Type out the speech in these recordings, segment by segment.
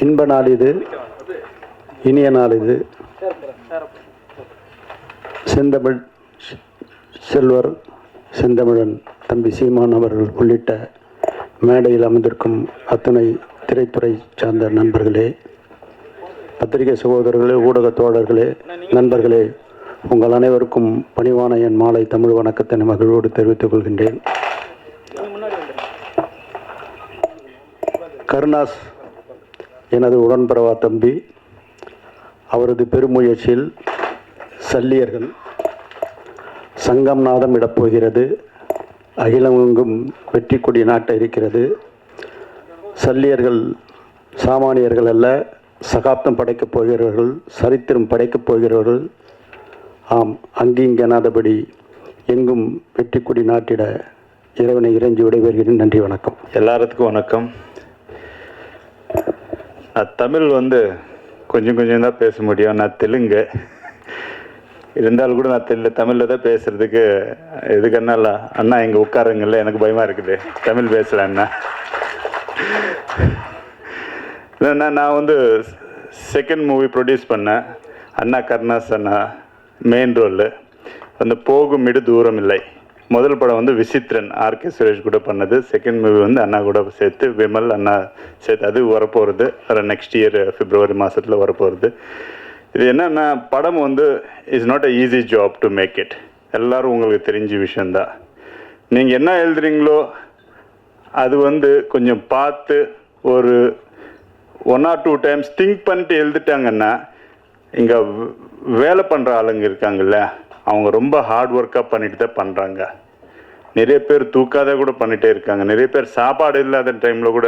இன்ப நாள் இது, இனிய நாள் இது. செந்தமிழ் செல்வர் செந்தமிழன் தம்பி சீமான் அவர்கள் உள்ளிட்ட மேடையில் அமர்ந்திருக்கும் அத்தனை திரைத்துறை சார்ந்த நண்பர்களே, பத்திரிகை சகோதரர்களே, ஊடக தோழர்களே, நண்பர்களே, உங்கள் அனைவருக்கும் பணிவான என் மாலை தமிழ் வணக்கத்தினை மகிழ்வோடு தெரிவித்துக் கொள்கின்றேன். கருணாஸ் எனது உடன்பிறவா தம்பி. அவரது பெருமுயற்சியில் சல்லியர்கள் சங்கம் நாதம் இடப்போகிறது. அகிலமெங்கும் வெற்றி கொடி நாட்ட இருக்கிறது. சல்லியர்கள் சாமானியர்கள் அல்ல, சகாப்தம் படைக்கப் போகிறவர்கள், சரித்திரம் படைக்கப் போகிறவர்கள். ஆம், அங்கிங்கெனாதபடி எங்கும் வெற்றி கொடி நாட்டிட இறைவனை இறைஞ்சி விடைபெறுகிறேன். நன்றி, வணக்கம். எல்லாத்துக்கும் வணக்கம். நான் தமிழ் கொஞ்சம் கொஞ்சம் தான் பேச முடியும். நான் தெலுங்கு இருந்தாலும் கூட நான் தமிழில் தான் பேசுகிறதுக்கு எதுக்குன்னா அண்ணா இங்கே உட்காருங்கல்ல, எனக்கு பயமாக இருக்குது தமிழ் பேசல அண்ணா. இல்லைண்ணா, நான் செகண்ட் மூவி ப்ரொடியூஸ் பண்ணேன். அண்ணா கருணாஸ் அண்ணா மெயின் ரோல். போகும் இடு தூரம் இல்லை. முதல் படம் விசித்திரன் ஆர்கே சுரேஷ் கூட பண்ணது. செகண்ட் மூவி அண்ணா கூட சேர்த்து விமல் அண்ணா சேர்த்து அது வரப்போகிறது. நெக்ஸ்ட் இயர் பிப்ரவரி மாதத்தில் வரப்போகிறது. இது என்னன்னா, படம் is not a easy job to make it. எல்லோரும் உங்களுக்கு தெரிஞ்ச விஷயந்தான். நீங்கள் என்ன எழுதுறீங்களோ அது கொஞ்சம் பார்த்து ஒரு 1 or 2 டைம்ஸ் திங்க் பண்ணிட்டு எழுதிட்டாங்கன்னா, இங்கே வேலை பண்ணுற ஆளுங்க இருக்காங்கல்ல, அவங்க ரொம்ப ஹார்ட் ஒர்க்காக பண்ணிட்டு தான் பண்ணுறாங்க. நிறைய பேர் தூக்காத கூட பண்ணிகிட்டே இருக்காங்க. நிறைய பேர் சாப்பாடு இல்லாத டைமில் கூட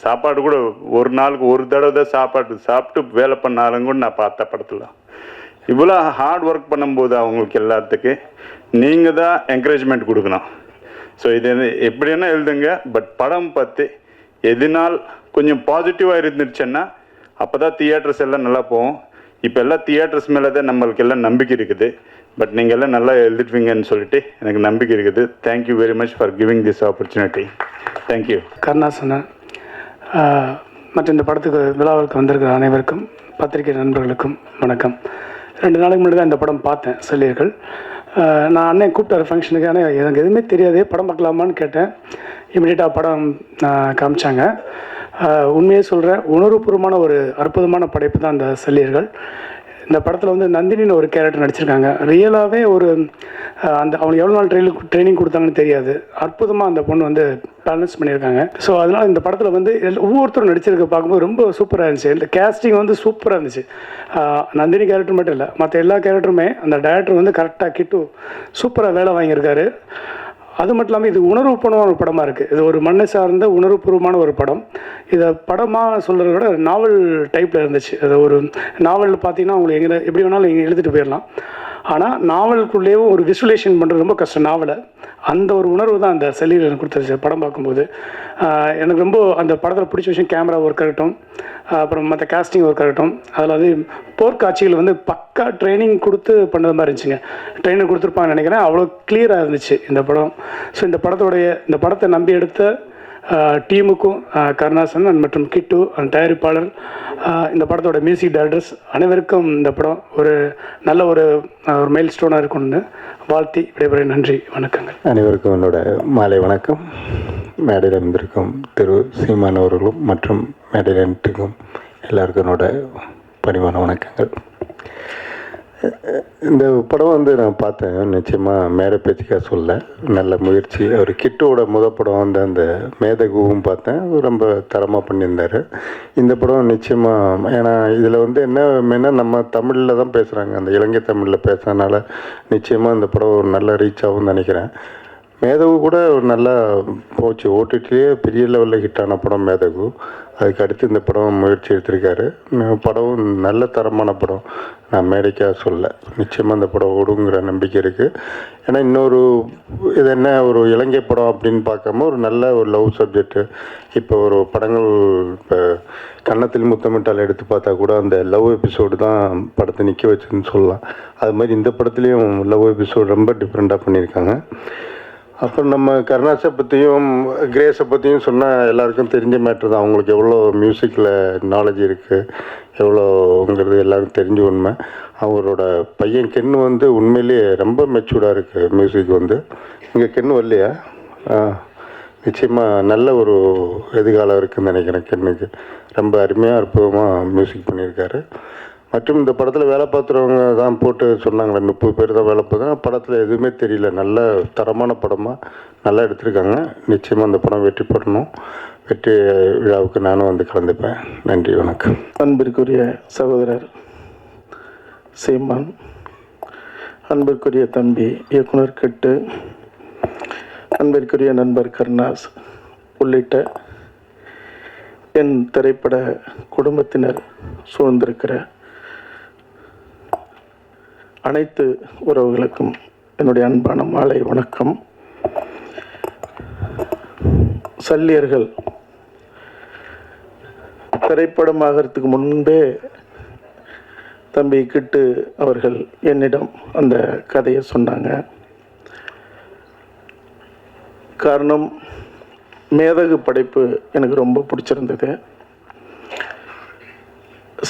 சாப்பாடு கூட ஒரு நாளுக்கு ஒரு தடவை தான் சாப்பிட்டு வேலை பண்ண ஆளுங்க கூட நான் பார்த்த படத்தில். இவ்வளோ ஹார்ட் ஒர்க் பண்ணும்போது அவங்களுக்கு எல்லாத்துக்கு நீங்கள் தான் என்கரேஜ்மெண்ட் கொடுக்கணும். ஸோ இது எப்படின்னா எழுதுங்க, பட் படம் பற்றி எதுனால் கொஞ்சம் பாசிட்டிவாக இருந்துச்சுன்னா அப்போ தான் தியேட்டர்ஸ் எல்லாம் நல்லா போகும். இப்போ எல்லாம் தியேட்டர்ஸ் மேலே தான் நம்மளுக்கு எல்லாம் நம்பிக்கை இருக்குது. பட் நீங்கள் எல்லாம் நல்லா எழுதிட்டுவீங்கன்னு சொல்லிட்டு எனக்கு நம்பிக்கை இருக்குது. Thank you very much for giving this opportunity. Thank you. கருணாசன மற்றும் இந்த படத்துக்கு விழாவிற்கு வந்திருக்கிற அனைவருக்கும் பத்திரிகை நண்பர்களுக்கும் வணக்கம். 2 நாளைக்கு முன்னாடி தான் இந்த படம் பார்த்தேன், சல்லியர்கள். நான் அண்ணன் கூப்பிட்டார் ஃபங்க்ஷனுக்கு. ஆனால் எனக்கு எதுவுமே தெரியாது, படம் பார்க்கலாமான்னு கேட்டேன். இமீடியட்டாக படம் காமிச்சாங்க. உண்மையே சொல்கிறேன், உணர்வுபூர்வமான ஒரு அற்புதமான படைப்பு தான் அந்த சல்லியர்கள். இந்த படத்தில் நந்தினின்னு ஒரு கேரக்டர் நடிச்சிருக்காங்க. ரியலாகவே ஒரு அவங்களுக்கு எவ்வளோ நாள் ட்ரைனிங் கொடுத்தாங்கன்னு தெரியாது. அற்புதமாக அந்த பொண்ணு பேலன்ஸ் பண்ணியிருக்காங்க. ஸோ அதனால் இந்த படத்தில் ஒவ்வொருத்தரும் நடிச்சிருக்க பார்க்கும்போது ரொம்ப சூப்பராக இருந்துச்சு. இந்த கேஸ்டிங் சூப்பராக இருந்துச்சு. நந்தினி கேரக்டர் மட்டும் இல்லை, மற்ற எல்லா கேரக்டருமே அந்த டைரக்டர் கரெக்டாக கிட்டு சூப்பராக வேலை வாங்கியிருக்காரு. அது மட்டும் இல்லாமல் இது உணர்வுபூர்வமான ஒரு படமாக இருக்குது. இது ஒரு மண்ணை சார்ந்த உணர்வுபூர்வமான ஒரு படம். இதை படமாக சொல்கிறத விட நாவல் டைப்பில் இருந்துச்சு. அது ஒரு நாவலில் பார்த்தீங்கன்னா உங்களுக்கு எப்படி வேணாலும் நீங்கள் எழுதிட்டு போயிடலாம். ஆனால் நாவலுக்குள்ளேயும் ஒரு விசுவலேஷன் பண்ணுறது ரொம்ப கஷ்டம் நாவலை. அந்த ஒரு உணர்வு தான் அந்த செல்லியில் எனக்கு கொடுத்துருச்சு படம் பார்க்கும்போது. எனக்கு ரொம்ப அந்த படத்தில் பிடிச்ச விஷயம் கேமரா ஒர்க் ஆகட்டும், அப்புறம் மற்ற காஸ்டிங் ஒர்க் ஆகட்டும். அதில் போர்க்காட்சிகள் பக்கா ட்ரைனிங் கொடுத்து பண்ணது மாதிரி இருந்துச்சுங்க. ட்ரைனிங் கொடுத்துருப்பாங்கன்னு நினைக்கிறேன். அவ்வளோ கிளியராக இருந்துச்சு இந்த படம். ஸோ இந்த படத்தை நம்பி எடுத்த டீமுக்கும் கருணாசன் மற்றும் கிட்டு அந்த தயாரிப்பாளர், இந்த படத்தோட மியூசிக் டைரக்டர்ஸ் அனைவருக்கும் இந்த படம் ஒரு நல்ல ஒரு மைல் ஸ்டோனாக இருக்கும்னு வாழ்த்தி விடைபெற. நன்றி, வணக்கங்கள். அனைவருக்கும் என்னோட மாலை வணக்கம். மேடையில் இருந்திருக்கும் திரு சீமான் அவர்களும் மற்றும் மேடையில் இருந்திருக்கும் எல்லாருக்கும் என்னோட பணிவான வணக்கங்கள். இந்த படம் நான் பார்த்தேன். நிச்சயமாக மேடை பேச்சுக்காக சொல்ல, நல்ல முயற்சி. அவர் கிட்டோட படம் அந்த மேதகுவும் பார்த்தேன், ரொம்ப தரமாக பண்ணியிருந்தார். இந்த படம் நிச்சயமாக, ஏன்னா இதில் என்ன நம்ம தமிழில் தான் பேசுகிறாங்க, அந்த இலங்கை தமிழில் பேசுறதுனால நிச்சயமாக இந்த படம் ஒரு நல்ல ரீச் ஆகும்னு நினைக்கிறேன். மேதகு கூட ஒரு நல்லா போச்சு. ஓடிடிலேயே பெரிய லெவலில் ஹிட்டான படம் மேதகு. அதுக்கு அடுத்து இந்த படம் முயற்சி எடுத்திருக்காரு. படம் நல்ல தரமான படம். நான் மேடைக்காக சொல்ல, நிச்சயமாக இந்த படம் ஓடுங்கிற நம்பிக்கை இருக்குது. ஏன்னா இன்னொரு இது என்ன, ஒரு இலங்கை படம் அப்படின்னு பார்க்காம ஒரு நல்ல ஒரு லவ் சப்ஜெக்டு. இப்போ ஒரு படங்கள் இப்போ கன்னத்தில் முத்தமிட்டால் எடுத்து பார்த்தா கூட அந்த லவ் எபிசோடு தான் படத்தை நிற்க வச்சுன்னு சொல்லலாம். அது மாதிரி இந்த படத்துலேயும் லவ் எபிசோடு ரொம்ப டிஃப்ரெண்ட்டாக பண்ணியிருக்காங்க. அப்புறம் நம்ம கருணாஸை பற்றியும் கிரேஸை பற்றியும் சொன்னால் எல்லாருக்கும் தெரிஞ்ச மேட்ரு தான். அவங்களுக்கு எவ்வளோ மியூசிக்கில் நாலேஜ் இருக்குது, எவ்வளோங்கிறது எல்லாருக்கும் தெரிஞ்ச உண்மை. அவரோட பையன் கென்னு வந்து உண்மையிலேயே ரொம்ப மெச்சூர்டாக இருக்குது மியூசிக் வந்து. இங்கே கென்னு வரலையா? நிச்சயமாக நல்ல ஒரு எதிர்காலம் இருக்குதுன்னு நினைக்கிறேன். கென்னுக்கு ரொம்ப அருமையாக அற்புதமாக மியூசிக் பண்ணியிருக்காரு. மற்றும் இந்த படத்தில் வேலை பார்த்துறவங்க தான் போட்டு சொன்னாங்களே 30 பேர் தான் வேலை பார்த்தாங்க. படத்தில் எதுவுமே தெரியல. நல்ல தரமான படமாக நல்லா எடுத்திருக்காங்க. நிச்சயமாக அந்த படம் வெற்றி பெறணும். வெற்றி விழாவுக்கு நானும் வந்து கலந்துப்பேன். நன்றி, வணக்கம். அன்பிற்குரிய சகோதரர் சீமான், அன்பிற்குரிய தம்பி இயக்குனர் கெட்டு, அன்பிற்குரிய நண்பர் கருணாஸ் உள்ளிட்ட என் திரைப்பட குடும்பத்தினர் சூழ்ந்திருக்கிற அனைத்து உறவுகளுக்கும் என்னுடைய அன்பான மாலை வணக்கம். சல்லியர்கள் திரைப்படமாகறதுக்கு முன்பே தம்பி கிட்டு அவர்கள் என்னிடம் அந்த கதையை சொன்னாங்க. காரணம், மேதகு படைப்பு எனக்கு ரொம்ப பிடிச்சிருந்தது.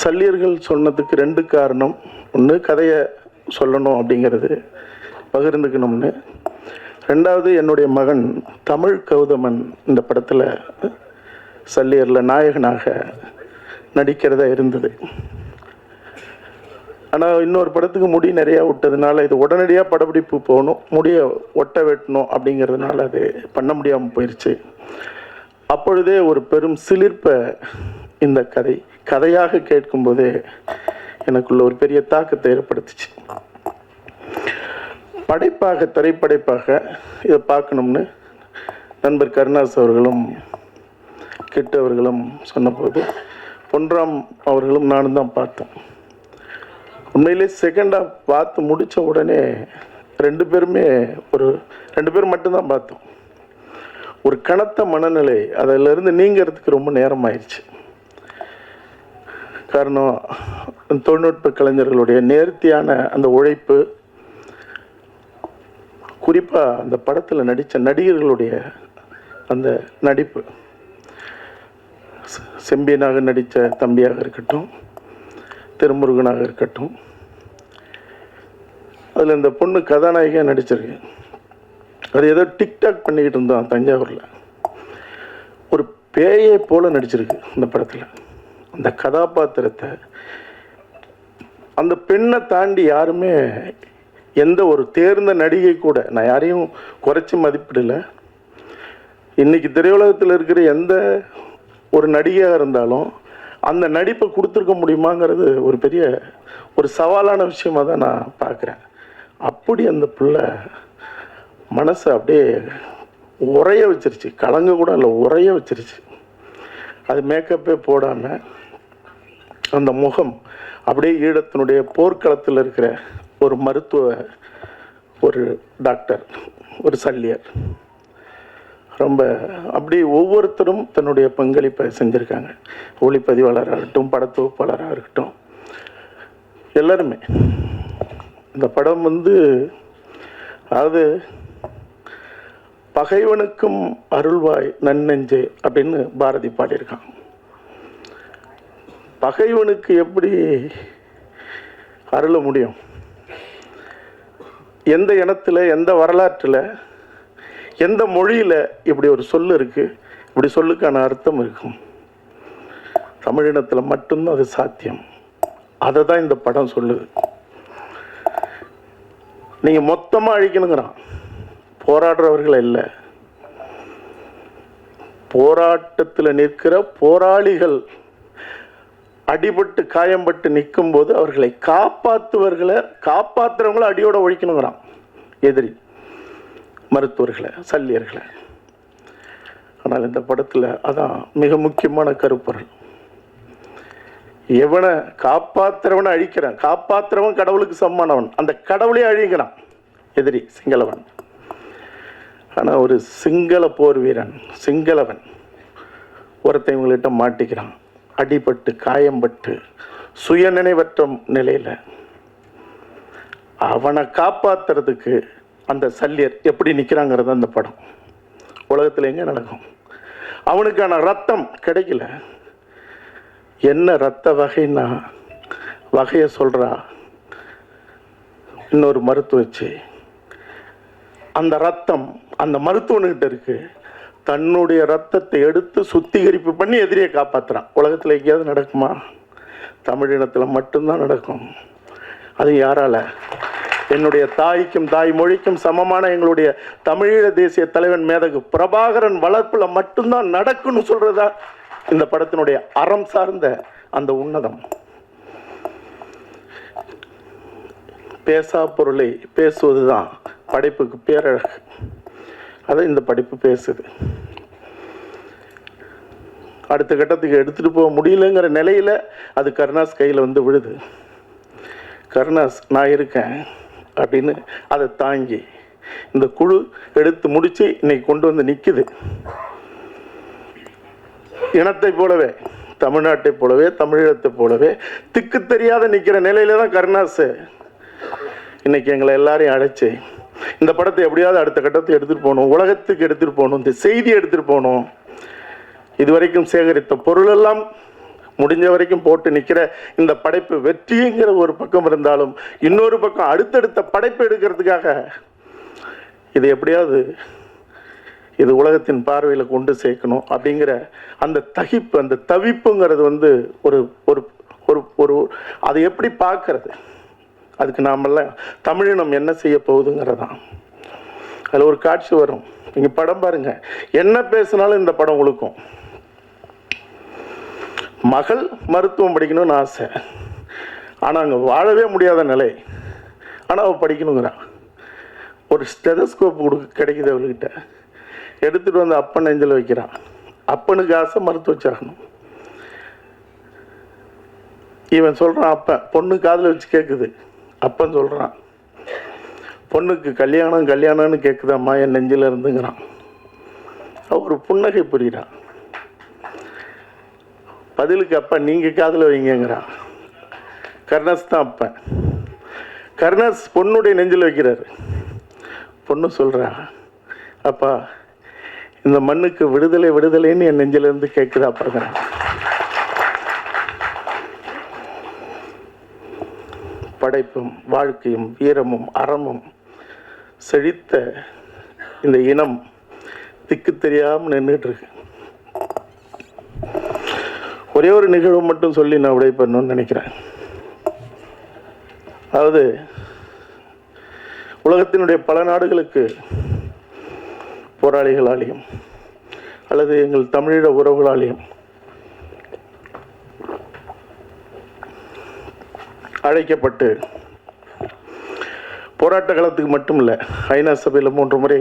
சல்லியர்கள் சொன்னதுக்கு 2 காரணம். ஒன்று, கதையை சொல்லணும் அப்படிங்கிறது பகிர்ந்துக்கணும்னு. 2வது, என்னுடைய மகன் தமிழ் கௌதமன் இந்த படத்தில் சல்லியரில் நாயகனாக நடிக்கிறதா இருந்தது. ஆனால் இன்னொரு படத்துக்கு முடி நிறையா விட்டதுனால இது உடனடியாக படப்பிடிப்பு போகணும், முடியை ஒட்ட வெட்டணும் அப்படிங்கிறதுனால அது பண்ண முடியாமல் போயிடுச்சு. அப்பொழுதே ஒரு பெரும் சிலிர்ப்பை இந்த கதையாக கேட்கும்போதே எனக்குள்ள ஒரு பெரிய தாக்கத்தை ஏற்படுத்துச்சு. படைப்பாக, திரைப்படைப்பாக இதை பார்க்கணும்னு நண்பர் கருணாஸ் அவர்களும் கிட்டு அவர்களும் சொன்னபோது பொன்ராம் அவர்களும் நானும் தான் பார்த்தோம். உண்மையிலே செகண்டாக பார்த்து முடித்த உடனே 2 பேருமே 2 பேர் மட்டும்தான் பார்த்தோம். ஒரு கனத்த மனநிலை அதிலிருந்து நீங்கிறதுக்கு ரொம்ப நேரம் ஆயிடுச்சு. காரணம், தொழில்நுட்ப கலைஞர்களுடைய நேர்த்தியான அந்த உழைப்பு, குறிப்பாக அந்த படத்தில் நடித்த நடிகர்களுடைய அந்த நடிப்பு, செம்பியனாக நடித்த தம்பியாக இருக்கட்டும், திருமுருகனாக இருக்கட்டும், அதில் இந்த பொண்ணு கதாநாயகியாக நடிச்சிருக்கு. அது ஏதோ டிக்டாக் பண்ணிக்கிட்டு இருந்தோம் தஞ்சாவூரில். ஒரு பேயை போல் நடிச்சிருக்கு இந்த படத்தில். அந்த கதாபாத்திரத்தை, அந்த பெண்ணை தாண்டி யாருமே, எந்த ஒரு தேர்ந்த நடிகை கூட, நான் யாரையும் குறைச்சி மதிப்பிடலை. இன்றைக்கி திரையுலகத்தில் இருக்கிற எந்த ஒரு நடிகையாக இருந்தாலும் அந்த நடிப்பை கொடுத்துருக்க முடியுமாங்கிறது ஒரு பெரிய ஒரு சவாலான விஷயமாக தான் நான் பார்க்குறேன். அப்படி அந்த பிள்ளை மனசை அப்படியே உறைய வச்சிருச்சு. கலங்க கூட இல்லை, உறைய வச்சிருச்சு. அது மேக்கப்பே போடாமல் அந்த முகம் அப்படியே ஈழத்தினுடைய போர்க்களத்தில் இருக்கிற ஒரு மருத்துவ, ஒரு டாக்டர், ஒரு சல்லியர், ரொம்ப அப்படி ஒவ்வொருத்தரும் தன்னுடைய பங்களிப்பை செஞ்சுருக்காங்க. ஒளிப்பதிவாளராக இருக்கட்டும், படத்தொகுப்பாளராக இருக்கட்டும், எல்லாருமே. இந்த படம் அதாவது பகைவனுக்கும் அருள்வாய் நன்னெஞ்சே அப்படின்னு பாரதி பாடியிருக்கான். பகைவனுக்கு எப்படி அருள முடியும்? எந்த இனத்தில், எந்த வரலாற்றில், எந்த மொழியில் இப்படி ஒரு சொல் இருக்குது? இப்படி சொல்லுக்கான அர்த்தம் இருக்கும். தமிழினத்தில் மட்டும்தான் அது சாத்தியம். அதை தான் இந்த படம் சொல்லுது. நீங்கள் மொத்தமாக அழிக்கணுங்கிறான். போராடுறவர்கள் இல்லை, போராட்டத்தில் நிற்கிற போராளிகள் அடிபட்டு காயம்பட்டு நிற்கும் போது அவர்களை காப்பாற்றுறவங்களை அடியோட ஒழிக்கணுங்கிறான். எதிரி மருத்துவர்களை, சல்லியர்களை. ஆனால் இந்த படத்தில் அதான் மிக முக்கியமான கருப்பொருள். எவனை காப்பாற்றுறவனை அழிக்கிறான், காப்பாற்றுறவன் கடவுளுக்கு சமமானவன், அந்த கடவுளே அழிக்கிறான் எதிரி, சிங்களவன். ஆனால் ஒரு சிங்கள போர் வீரன், சிங்களவன் ஒருத்தவங்கள்கிட்ட மாட்டிக்கிறான், அடிபட்டு காயம்பட்டு சுயநினைவற்ற நிலையில். அவனை காப்பாற்றுறதுக்கு அந்த சல்லியர் எப்படி நிற்கிறாங்கிறது அந்த படம். உலகத்தில் எங்கே நடக்கும்? அவனுக்கான ரத்தம் கிடைக்கல. என்ன ரத்த வகைன்னா வகையை சொல்கிறா இன்னொரு மருத்துவச்சு. அந்த ரத்தம் அந்த மருத்துவன்கிட்ட இருக்கு. தன்னுடைய ரத்தத்தை எடுத்து சுத்திகரிப்பு பண்ணி எதிரியை காப்பாற்றுறான். உலகத்தில் எங்கேயாவது நடக்குமா? தமிழினத்தில் மட்டும்தான் நடக்கும். அது யாரால? என்னுடைய தாய்க்கும் தாய் மொழிக்கும் சமமான எங்களுடைய தமிழீழ தேசிய தலைவன் மேதகு பிரபாகரன் வளர்ப்புல மட்டும்தான் நடக்கும்னு சொல்றதா இந்த படத்தினுடைய அறம் சார்ந்த அந்த உன்னதம். பேசா பொருளை பேசுவதுதான் படைப்புக்கு பேரழகு. அதை இந்த படைப்பு பேசுது. அடுத்த கட்டத்துக்கு எடுத்துட்டு போக முடியலங்கிற நிலையில அது கருணாஸ் கையில் வந்து விழுது. கருணாஸ் நான் இருக்கேன் அப்படின்னு அதை தாங்கி இந்த குழு எடுத்து முடிச்சு இன்னைக்கு கொண்டு வந்து நிற்குது. இனத்தை போலவே, தமிழ்நாட்டை போலவே, தமிழீழத்தை போலவே திக்கு தெரியாத நிற்கிற நிலையில தான் கருணாஸ் இன்னைக்கு எங்களை எல்லாரையும் அழைச்சி இந்த படத்தை எப்படியாவது அடுத்த கட்டத்தை எடுத்துகிட்டு போகணும், உலகத்துக்கு எடுத்துகிட்டு போகணும், இந்த செய்தியை எடுத்துகிட்டு போகணும். இதுவரைக்கும் சேகரித்த பொருளெல்லாம் முடிஞ்ச வரைக்கும் போட்டு நிற்கிற இந்த படைப்பு வெற்றிங்கிற ஒரு பக்கம் இருந்தாலும் இன்னொரு பக்கம் அடுத்தடுத்த படைப்பு எடுக்கிறதுக்காக இது எப்படியாவது இது உலகத்தின் பார்வையில் கொண்டு சேர்க்கணும் அப்படிங்கிற அந்த தகிப்பு, அந்த தவிப்புங்கிறது வந்து ஒரு ஒரு ஒரு ஒரு அதை எப்படி பார்க்கறது, அதுக்கு நாமெல்லாம் தமிழினம் என்ன செய்ய போகுதுங்கிறதான். அதில் ஒரு காட்சி வரும். நீங்கள் படம் பாருங்க, என்ன பேசினாலும் இந்த படம் உழுக்கும். மகள் மருத்துவம் படிக்கணும்னு ஆசை, ஆனால் அங்கே வாழவே முடியாத நிலை. ஆனால் அவள் படிக்கணுங்கிறான். ஒரு ஸ்டெதஸ்கோப் கிடைக்குது அவள்கிட்ட. எடுத்துகிட்டு வந்து அப்பன் நெஞ்சில் வைக்கிறான். அப்பனுக்கு ஆசை மருத்துவம் சாகணும். இவன் சொல்கிறான், அப்பன் பொண்ணு காதில் வச்சு கேட்குது. அப்பன் சொல்கிறான், பொண்ணுக்கு கல்யாணம் கல்யாணம்னு கேட்குதாம்மா என் நெஞ்சில் இருந்துங்கிறான். ஒரு புன்னகை புரிகிறான். பதிலுக்கு அப்பா நீங்கள் காதில் வைங்கிறான். கருணாஸ் தான் அப்பன். கருணாஸ் பொண்ணுடைய நெஞ்சில் வைக்கிறாரு. பொண்ணு சொல்கிறா, அப்பா இந்த மண்ணுக்கு விடுதலை விடுதலைன்னு என் நெஞ்சிலிருந்து கேட்குதா பாருங்கிறான். படைப்பும் வாழ்க்கையும் வீரமும் அறமும் செழித்த இந்த இனம் திக்கு தெரியாமல் நின்றுட்டு இருக்கு. ஒரே ஒரு நிகழ்வு மட்டும் சொல்லி நான் விடை பண்ணணும்னு நினைக்கிறேன். அதாவது உலகத்தினுடைய பல நாடுகளுக்கு போராளிகளாலேயும் அல்லது எங்கள் தமிழீழ உறவுகளாலேயும் அழைக்கப்பட்டு போராட்ட காலத்துக்கு மட்டும் இல்லை, ஐநா சபையில் 3 முறை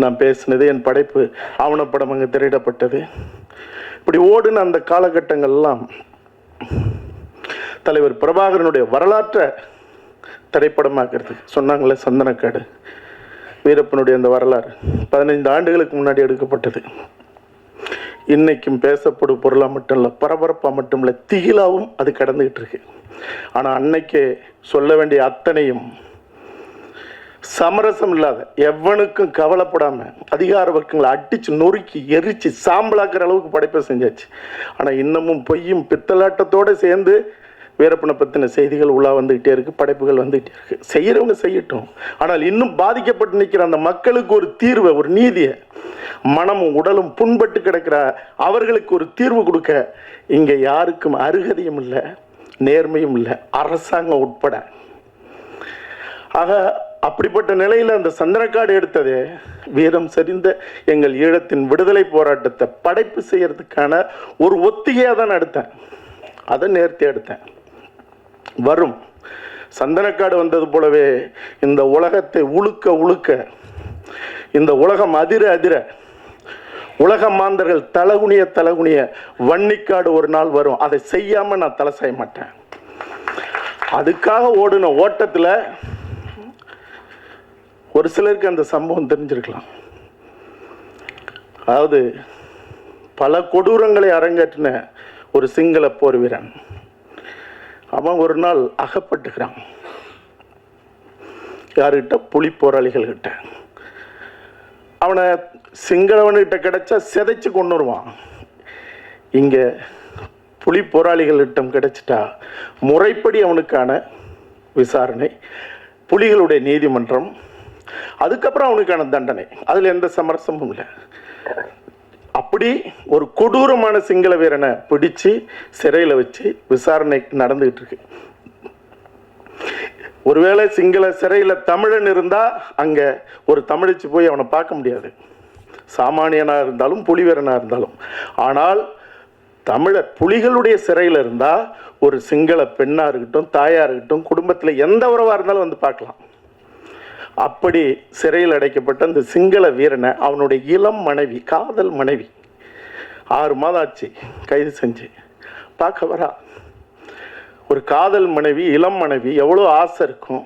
நான் பேசினது, என் படைப்பு ஆவணப்படம் அங்கே திரையிடப்பட்டது. இப்படி ஓடுன அந்த காலகட்டங்கள்லாம் தலைவர் பிரபாகரனுடைய வரலாற்றை திரைப்படமாக்குறது சொன்னாங்களே. சந்தனக்காடு வீரப்பனுடைய அந்த வரலாறு 15 ஆண்டுகளுக்கு முன்னாடி எடுக்கப்பட்டது. இன்னைக்கும் பேசப்படும் பொருளாக மட்டும் இல்லை, பரபரப்பாக மட்டும் இல்லை, திகிலாவும் அது கடந்துகிட்டு இருக்கு. ஆனால் அன்னைக்கே சொல்ல வேண்டிய அத்தனையும் சமரசம் இல்லாத, எவனுக்கும் கவலைப்படாம அதிகார வர்க்கங்களை அடிச்சு நொறுக்கி எரிச்சு சாம்பலாக்குற அளவுக்கு படைப்பை செஞ்சாச்சு. ஆனால் இன்னமும் பொய்யும் பித்தலாட்டத்தோடு சேர்ந்து வீரப்பனை பற்றின செய்திகள் உள்ளா வந்துக்கிட்டே இருக்குது, படைப்புகள் வந்துக்கிட்டே இருக்குது. செய்கிறவங்க செய்யட்டும். ஆனால் இன்னும் பாதிக்கப்பட்டு நிற்கிற அந்த மக்களுக்கு ஒரு தீர்வை, ஒரு நீதியை, மனமும் உடலும் புண்பட்டு கிடக்கிற அவர்களுக்கு ஒரு தீர்வு கொடுக்க இங்கே யாருக்கும் அருகதையும் இல்லை, நேர்மையும் இல்லை, அரசாங்கம் உட்பட. ஆக அப்படிப்பட்ட நிலையில் அந்த சந்தனக்காடு எடுத்ததே வீரம் செறிந்த எங்கள் ஈழத்தின் விடுதலை போராட்டத்தை படைப்பு செய்யறதுக்கான ஒரு ஒத்திகையாக தான் எடுத்தேன். அதை நேர்த்தி எடுத்தேன். வரும் சந்தனக்காடு வந்தது போலவே இந்த உலகத்தை உழுக்க உழுக்க, இந்த உலகம் அதிர அதிர, உலக மாந்தர்கள் தலகுனிய தலகுனிய வன்னிக்காடு ஒரு நாள் வரும். அதை செய்யாம நான் தலை செய்ய மாட்டேன். அதுக்காக ஓடின ஓட்டத்தில் ஒரு சிலருக்கு அந்த சம்பவம் தெரிஞ்சிருக்கலாம். அதாவது பல கொடூரங்களை அரங்கேற்றின ஒரு சிங்கள போர் வீரன், அவன் ஒரு நாள் அகப்பட்டுக்கிறான். யாருக்கிட்ட? புலி போராளிகள்கிட்ட. அவனை சிங்களவன்கிட்ட கிடைச்சா சிதைச்சு கொண்டு வருவான். இங்கே புலி போராளிகளிடம் கிடைச்சிட்டா முறைப்படி அவனுக்கான விசாரணை, புலிகளுடைய நீதிமன்றம், அதுக்கப்புறம் அவனுக்கான தண்டனை. அதில் எந்த சமரசமும் இல்லை. அப்படி ஒரு கொடூரமான சிங்கள வீரனை பிடிச்சு சிறையில் வச்சு விசாரணை நடந்துகிட்டு இருக்கு. ஒருவேளை சிங்கள சிறையில் தமிழன் இருந்தால் அங்கே ஒரு தமிழிச்சு போய் அவனை பார்க்க முடியாது, சாமானியனாக இருந்தாலும் புலி வீரனாக இருந்தாலும். ஆனால் தமிழர் புலிகளுடைய சிறையில் இருந்தால் ஒரு சிங்கள பெண்ணாக இருக்கட்டும், தாயாக இருக்கட்டும், குடும்பத்தில் எந்த உறவாக இருந்தாலும் வந்து பார்க்கலாம். அப்படி சிறையில் அடைக்கப்பட்ட அந்த சிங்கள வீரனை அவனுடைய இளம் மனைவி, காதல் மனைவி, 6 மாதம் ஆச்சு கைது செஞ்சு பார்க்க வரா. ஒரு காதல் மனைவி, இளம் மனைவி, எவ்வளோ ஆசை இருக்கும்.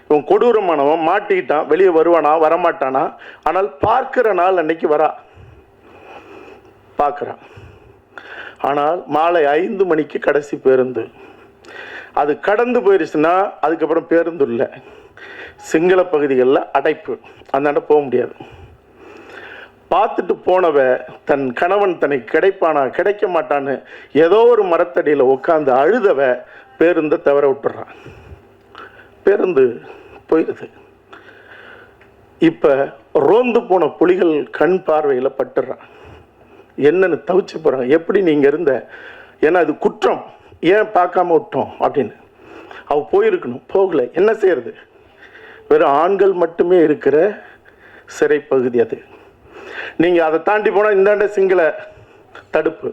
இவன் கொடூரமானவன், மாட்டிக்கிட்டான், வெளியே வருவானா வரமாட்டானா, ஆனால் பார்க்கிற நாள் அன்னைக்கு வரா, பார்க்குறான். ஆனால் மாலை 5 மணிக்கு கடைசி பேருந்து. அது கடந்து போயிடுச்சுன்னா அதுக்கப்புறம் பேருந்து இல்லை. சிங்கள பகுதிகளில் அடைப்பு, அந்தாண்ட போக முடியாது. பார்த்துட்டு போனவ தன் கணவன் தனக்கு கிடைப்பானா கிடைக்க மாட்டான்னு ஏதோ ஒரு மரத்தடியில் உட்காந்து அழுதவ பேருந்தை தவற விட்டுறான். பேருந்து போயிடுது. இப்போ ரோந்து போன புலிகள் கண் பார்வையில் பட்டுறான். என்னன்னு தவிச்சு போகிறாங்க. எப்படி நீங்கள் இருந்த, ஏன்னா அது குற்றம், ஏன் பார்க்காம விட்டோம் அப்படின்னு. அவள் போயிருக்கணும், போகலை, என்ன செய்யறது? வெறும் ஆண்கள் மட்டுமே இருக்கிற சிறை பகுதி அது. நீங்கள் அதை தாண்டி போனால் இந்தாண்ட சிங்கள தடுப்பு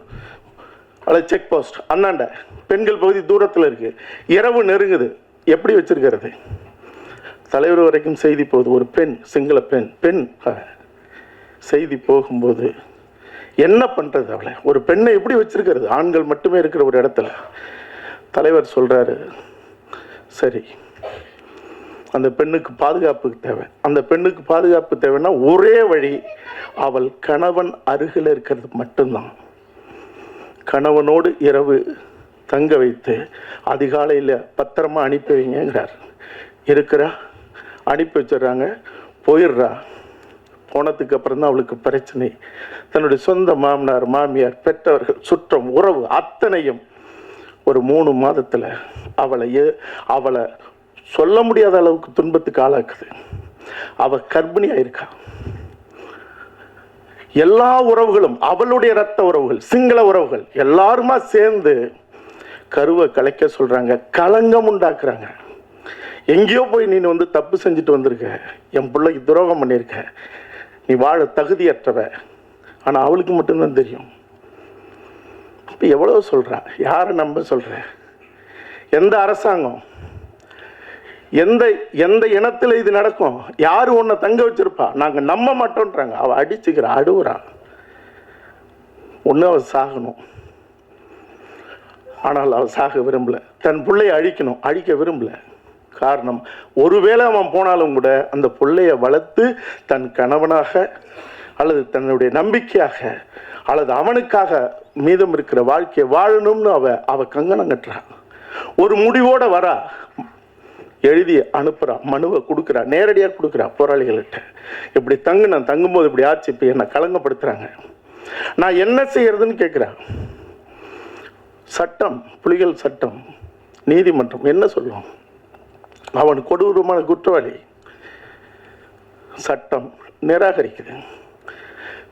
அல்லது செக் போஸ்ட், அந்தாண்ட பெண்கள் பகுதி தூரத்தில் இருக்குது. இரவு நெருங்குது, எப்படி வச்சிருக்கிறது? தலைவர் வரைக்கும் செய்தி போகுது. ஒரு பெண், சிங்கள பெண் செய்தி போகும்போது என்ன பண்ணுறது? அவளை, ஒரு பெண்ணை எப்படி வச்சிருக்கிறது? ஆண்கள் மட்டுமே இருக்கிற ஒரு இடத்துல. தலைவர் சொல்கிறாரு, சரி அந்த பெண்ணுக்கு பாதுகாப்பு தேவை. அந்த பெண்ணுக்கு பாதுகாப்பு தேவைன்னா ஒரே வழி, அவள் கணவன் அருகில் இருக்கிறது மட்டும்தான். கணவனோடு இரவு தங்க வைத்து அதிகாலையில் பத்திரமா அனுப்பி வைங்கிறார். இருக்கிறா, அனுப்பி வச்சிடுறாங்க, போயிடுறா. போனதுக்கு அப்புறம் தான் அவளுக்கு பிரச்சனை. தன்னுடைய சொந்த மாமனார், மாமியார், பெற்றவர்கள், சுற்றம், உறவு அத்தனையும் ஒரு 3 மாதத்தில் அவளை சொல்ல முடியாத அளவுக்கு துன்பத்துக்கு ஆளாக்குது. அவள் கர்ப்பிணியாக இருக்கா. எல்லா உறவுகளும், அவளுடைய இரத்த உறவுகள், சிங்கள உறவுகள் எல்லாருமா சேர்ந்து கருவை கலைக்க சொல்கிறாங்க, களங்கம் உண்டாக்குறாங்க. எங்கேயோ போய் நீ வந்து தப்பு செஞ்சுட்டு வந்திருக்க, என் பிள்ளைக்கு துரோகம் பண்ணியிருக்க, நீ வாழ தகுதியற்றவ. ஆனால் அவளுக்கு மட்டும்தான் தெரியும். இப்போ எவ்வளோ சொல்கிறா, யாரை நம்ப சொல்கிற? எந்த அரசாங்கம், எந்த இனத்தில் இது நடக்கும்? யார் உன்னை தங்க வச்சிருப்பா? நாங்கள் நம்ப மாட்டோன்றாங்க. அவள் அடிச்சுக்கிறா, அழுவுறா. ஒன்று அவள் சாகணும், ஆனால் அவள் சாக விரும்பல. தன் பிள்ளையை அழிக்கணும், அழிக்க விரும்பல. காரணம், ஒருவேளை அவன் போனாலும் கூட அந்த பிள்ளைய வளர்த்து தன் கணவனாக அல்லது தன்னுடைய நம்பிக்கையாக அல்லது அவனுக்காக மீதம் இருக்கிற வாழ்க்கையை வாழணும்னு அவ கங்கணம் கட்டுறான். ஒரு முடிவோட வரா, எழுதி அனுப்புறா, மனுவை கொடுக்குறா, நேரடியாக கொடுக்குறா போராளிகள்கிட்ட. இப்படி நான் தங்கும்போது இப்படி ஆச்சு, இப்போ என்னை களங்கப்படுத்துறாங்க, நான் என்ன செய்யறதுன்னு கேட்குறேன். சட்டம், புலிகள் சட்டம், நீதிமன்றம் என்ன சொல்லும்? அவன் கொடூரமான குற்றவாளி. சட்டம் நிராகரிக்குது.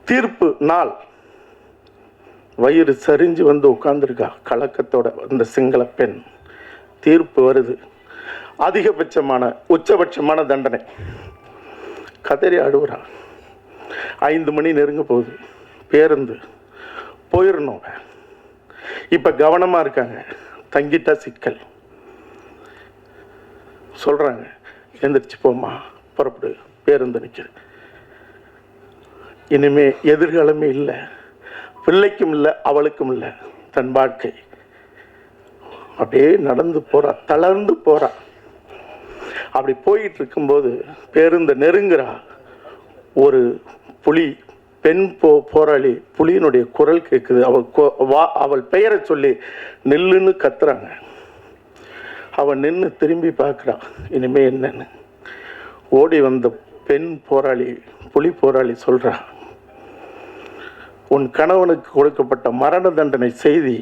தீர்ப்பு நாள் வயிறு சரிஞ்சு வந்து உட்கார்ந்துருக்கா கலக்கத்தோட அந்த சிங்கள பெண். தீர்ப்பு வருது, அதிகபட்சமான உச்சபட்சமான தண்டனை. கதறி அழுவுறா. 5 மணி நெருங்க போகுது, பேருந்து போயிடணும். இப்போ கவனமாக இருக்காங்க, தங்கிட்டா சிக்கல். சொல்கிறாங்க, எந்திரிச்சு போமா, புறப்படு, பேருந்து நிற்குது. இனிமே எதிர்காலமே இல்லை, பிள்ளைக்கும் இல்லை, அவளுக்கும் இல்லை. தன் வாழ்க்கை அப்படியே நடந்து போகிறா, தளர்ந்து போகிறா. அப்படி போயிட்டு இருக்கும்போது பேருந்து நெருங்குறா. ஒரு புலி, பெண் போராளி புலியினுடைய குரல் கேட்குது. அவள் பெயரை சொல்லி நில்லுன்னு கத்துறாங்க. அவன் நின்று திரும்பி பார்க்குறான், இனிமே என்னன்னு. ஓடி வந்த பெண் போராளி, புலி போராளி சொல்றா, உன் கணவனுக்கு கொடுக்கப்பட்ட மரண தண்டனை செய்தி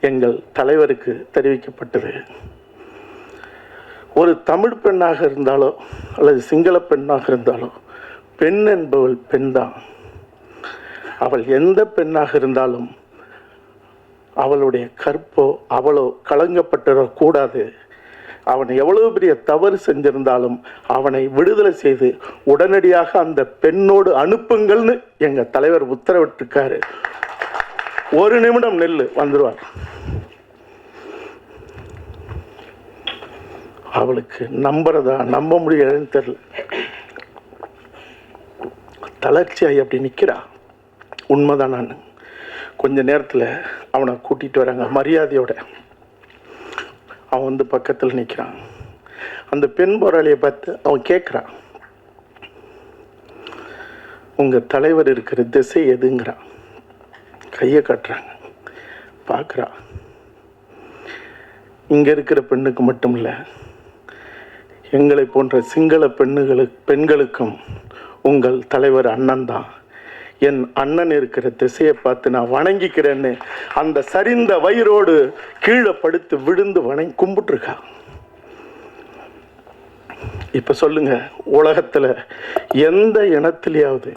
எங்கள் தலைவருக்கு தெரிவிக்கப்பட்டது. ஒரு தமிழ் பெண்ணாக இருந்தாலோ அல்லது சிங்கள பெண்ணாக இருந்தாலோ பெண் என்பவள் பெண்தான். அவள் எந்த பெண்ணாக இருந்தாலும் அவளுடைய கற்போ அவளோ கலங்கப்பட்டுடக்கூடாது. அவன் எவ்வளவு பெரிய தவறு செஞ்சிருந்தாலும் அவனை விடுதலை செய்து உடனடியாக அந்த பெண்ணோடு அனுப்புங்கள்னு எங்க தலைவர் உத்தரவிட்டிருக்காரு. ஒரு நிமிடம் நெல்லு வந்துருவார். அவளுக்கு நம்புறதா நம்ப முடியாதுன்னு தெரியல. தளர்ச்சியாகி அப்படி நிற்கிறா. உண்மைதான். நான் கொஞ்ச நேரத்தில் அவனை கூட்டிகிட்டு வராங்க மரியாதையோட. அவன் வந்து பக்கத்தில் நிற்கிறான். அந்த பெண் போராளியை பார்த்து அவன் கேட்குறான், உங்கள் தலைவர் இருக்கிற திசை எதுங்கிறான். கையை காட்டுறாங்க. பார்க்குறா. இங்கே இருக்கிற பெண்ணுக்கு மட்டும் இல்லை, எங்களை போன்ற சிங்கள பெண்களுக்கும் உங்கள் தலைவர் அண்ணன் தான். என் அண்ணன் இருக்கிற திசையை பார்த்து நான் வணங்கிக்கிறேன்னு அந்த சரிந்த வயிறோடு கீழே படுத்து விழுந்து வணங்கி கும்பிட்டுருக்கா. இப்ப சொல்லுங்க, உலகத்துல எந்த இனத்திலேயாவது,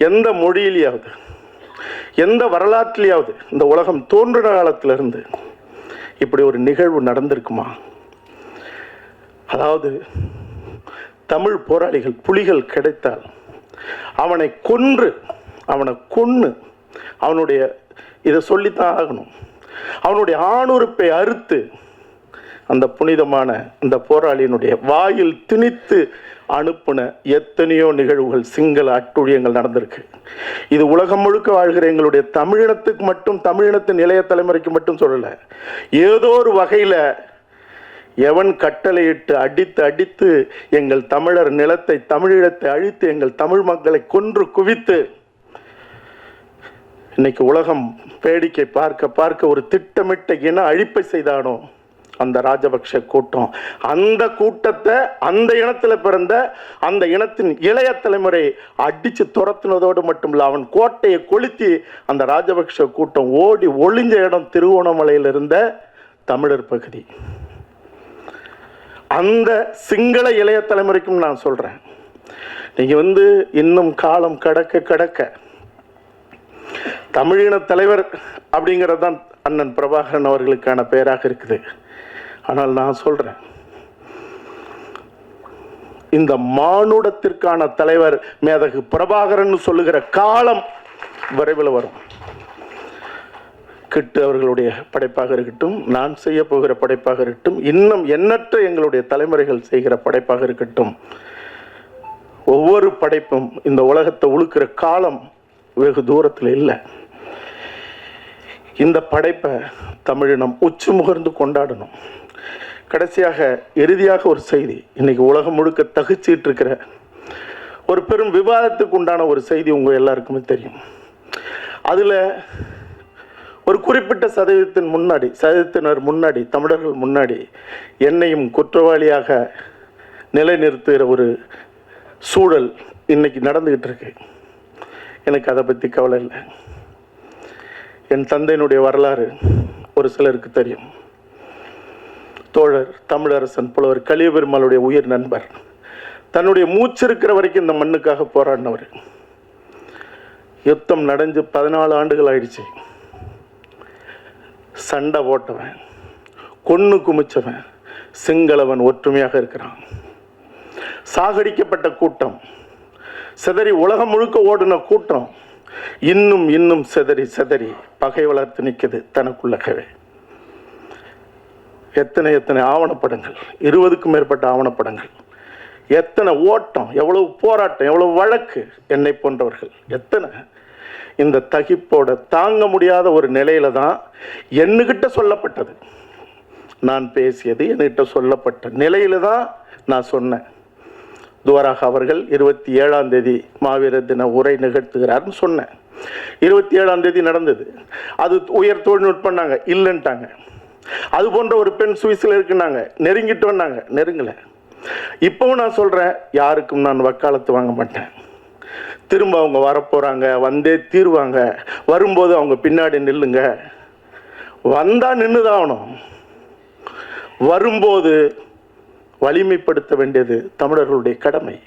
எந்த மொழியிலேயாவது, எந்த வரலாற்றிலேயாவது இந்த உலகம் தோன்றின காலத்திலிருந்து இப்படி ஒரு நிகழ்வு நடந்திருக்குமா? அதாவது தமிழ் போராளிகள் புலிகள் கிடைத்தால் அவனை கொன்று அவனுடைய இதை சொல்லித்தான் ஆகணும், அவனுடைய ஆணுறுப்பை அறுத்து அந்த புனிதமான அந்த போராளியினுடைய வாயில் திணித்து அனுப்புன எத்தனையோ நிகழ்வுகள், சிங்கள அட்டுழியங்கள் நடந்திருக்கு. இது உலகம் முழுக்க வாழ்கிற எங்களுடைய தமிழினத்துக்கு மட்டும், தமிழினத்தின் இளைய தலைமுறைக்கு மட்டும் சொல்லலை. ஏதோ ஒரு வகையில் எவன் கட்டளையிட்டு அடித்து எங்கள் தமிழர் நிலத்தை, தமிழீழத்தை அழித்து எங்கள் தமிழ் மக்களை கொன்று குவித்து இன்னைக்கு உலகம் வேடிக்கை பார்க்க ஒரு திட்டமிட்ட இன அழிப்பை செய்தானோ அந்த ராஜபக்ஷ கூட்டம், அந்த கூட்டத்தை, அந்த இனத்துல பிறந்த அந்த இனத்தின் இளைய தலைமுறை அடிச்சு துரத்துனதோடு மட்டும் இல்லை, அவன் கோட்டையை கொளுத்தி அந்த ராஜபக்ஷ கூட்டம் ஓடி ஒளிஞ்ச இடம் திருவோணமலையில் இருந்த தமிழர் பகுதி. அந்த சிங்கள இளைய தலைமுறைக்கும் நான் சொல்றேன், நீங்க இன்னும் காலம் கடக்க தமிழின தலைவர் அப்படிங்கிறது தான் அண்ணன் பிரபாகரன் அவர்களுக்கான பெயராக இருக்குது. ஆனால் நான் சொல்றேன், இந்த மானுடத்திற்கான தலைவர் மேதகு பிரபாகரன் சொல்லுகிற காலம் விரைவில் வரும். கிட்டு அவர்களுடைய படைப்பாக இருக்கட்டும், நான் செய்ய போகிற படைப்பாக இருக்கட்டும், இன்னும் எண்ணற்ற எங்களுடைய தலைமுறைகள் செய்கிற படைப்பாக இருக்கட்டும், ஒவ்வொரு படைப்பும் இந்த உலகத்தை உழுக்கிற காலம் வெகு தூரத்தில் இல்லை. இந்த படைப்பை தமிழினம் உச்சி முகர்ந்து கொண்டாடணும். கடைசியாக இறுதியாக ஒரு செய்தி, இன்னைக்கு உலகம் முழுக்க தகுச்சிட்டு இருக்கிற ஒரு பெரும் விவாதத்துக்கு உண்டான ஒரு செய்தி உங்க எல்லாருக்குமே தெரியும். அதுல ஒரு குறிப்பிட்ட சதவீதத்தினர் முன்னாடி, தமிழர்கள் முன்னாடி என்னையும் குற்றவாளியாக நிலைநிறுத்துகிற ஒரு சூழல் இன்னைக்கு நடந்துகிட்டு இருக்கு. எனக்கு அதை பற்றி கவலை இல்லை. என் தந்தையினுடைய வரலாறு ஒரு சிலருக்கு தெரியும். தோழர் தமிழரசன் புலவர் கலியபெருமாளுடைய உயிர் நண்பர், தன்னுடைய மூச்சு இருக்கிற வரைக்கும் இந்த மண்ணுக்காக போராடினவர். யுத்தம் நடந்து 14 ஆண்டுகள் ஆயிடுச்சு. சண்டை போட்டவன், கொன்னு குமிச்சவன், சிங்களவன் ஒற்றுமையாக இருக்கிறான். சாகடிக்கப்பட்ட கூட்டம், சிதறி உலகம் முழுக்க ஓடின கூட்டம் இன்னும் சிதறி பகை வளர்த்து நிற்குது தனக்குள்ளகவே. எத்தனை ஆவணப்படங்கள், 20க்கும் மேற்பட்ட ஆவணப்படங்கள், எத்தனை ஓட்டம், எவ்வளவு போராட்டம், எவ்வளவு வழக்கு, என்னை போன்றவர்கள் எத்தனை. இந்த தகிப்போட தாங்க முடியாத ஒரு நிலையில தான் என்கிட்ட சொல்லப்பட்டது, நான் பேசியது என்கிட்ட சொல்லப்பட்ட நிலையில தான் நான் சொன்னேன். துவராக அவர்கள் 27ஆம் தேதி மாவீரர் தின உரை நிகழ்த்துகிறார்னு சொன்னேன். 27ஆம் தேதி நடந்தது. அது உயர் தொழில்நுட்பம்னாங்க, இல்லைன்ட்டாங்க. அது போன்ற ஒரு பெண் சுவிஸில் இருக்குன்னாங்க, நெருங்கிட்டு வந்தாங்க, நெருங்கலை. இப்போவும் நான் சொல்கிறேன், யாருக்கும் நான் வக்காலத்து வாங்க மாட்டேன். திரும்ப அவங்க வரப்போகிறாங்க, வந்தே தீருவாங்க. வரும்போது அவங்க பின்னாடி நில்லுங்க. வந்தால் நின்று தான் ஆகணும். வரும்போது வலிமைப்படுத்த வேண்டியது தமிழர்களுடைய கடமை.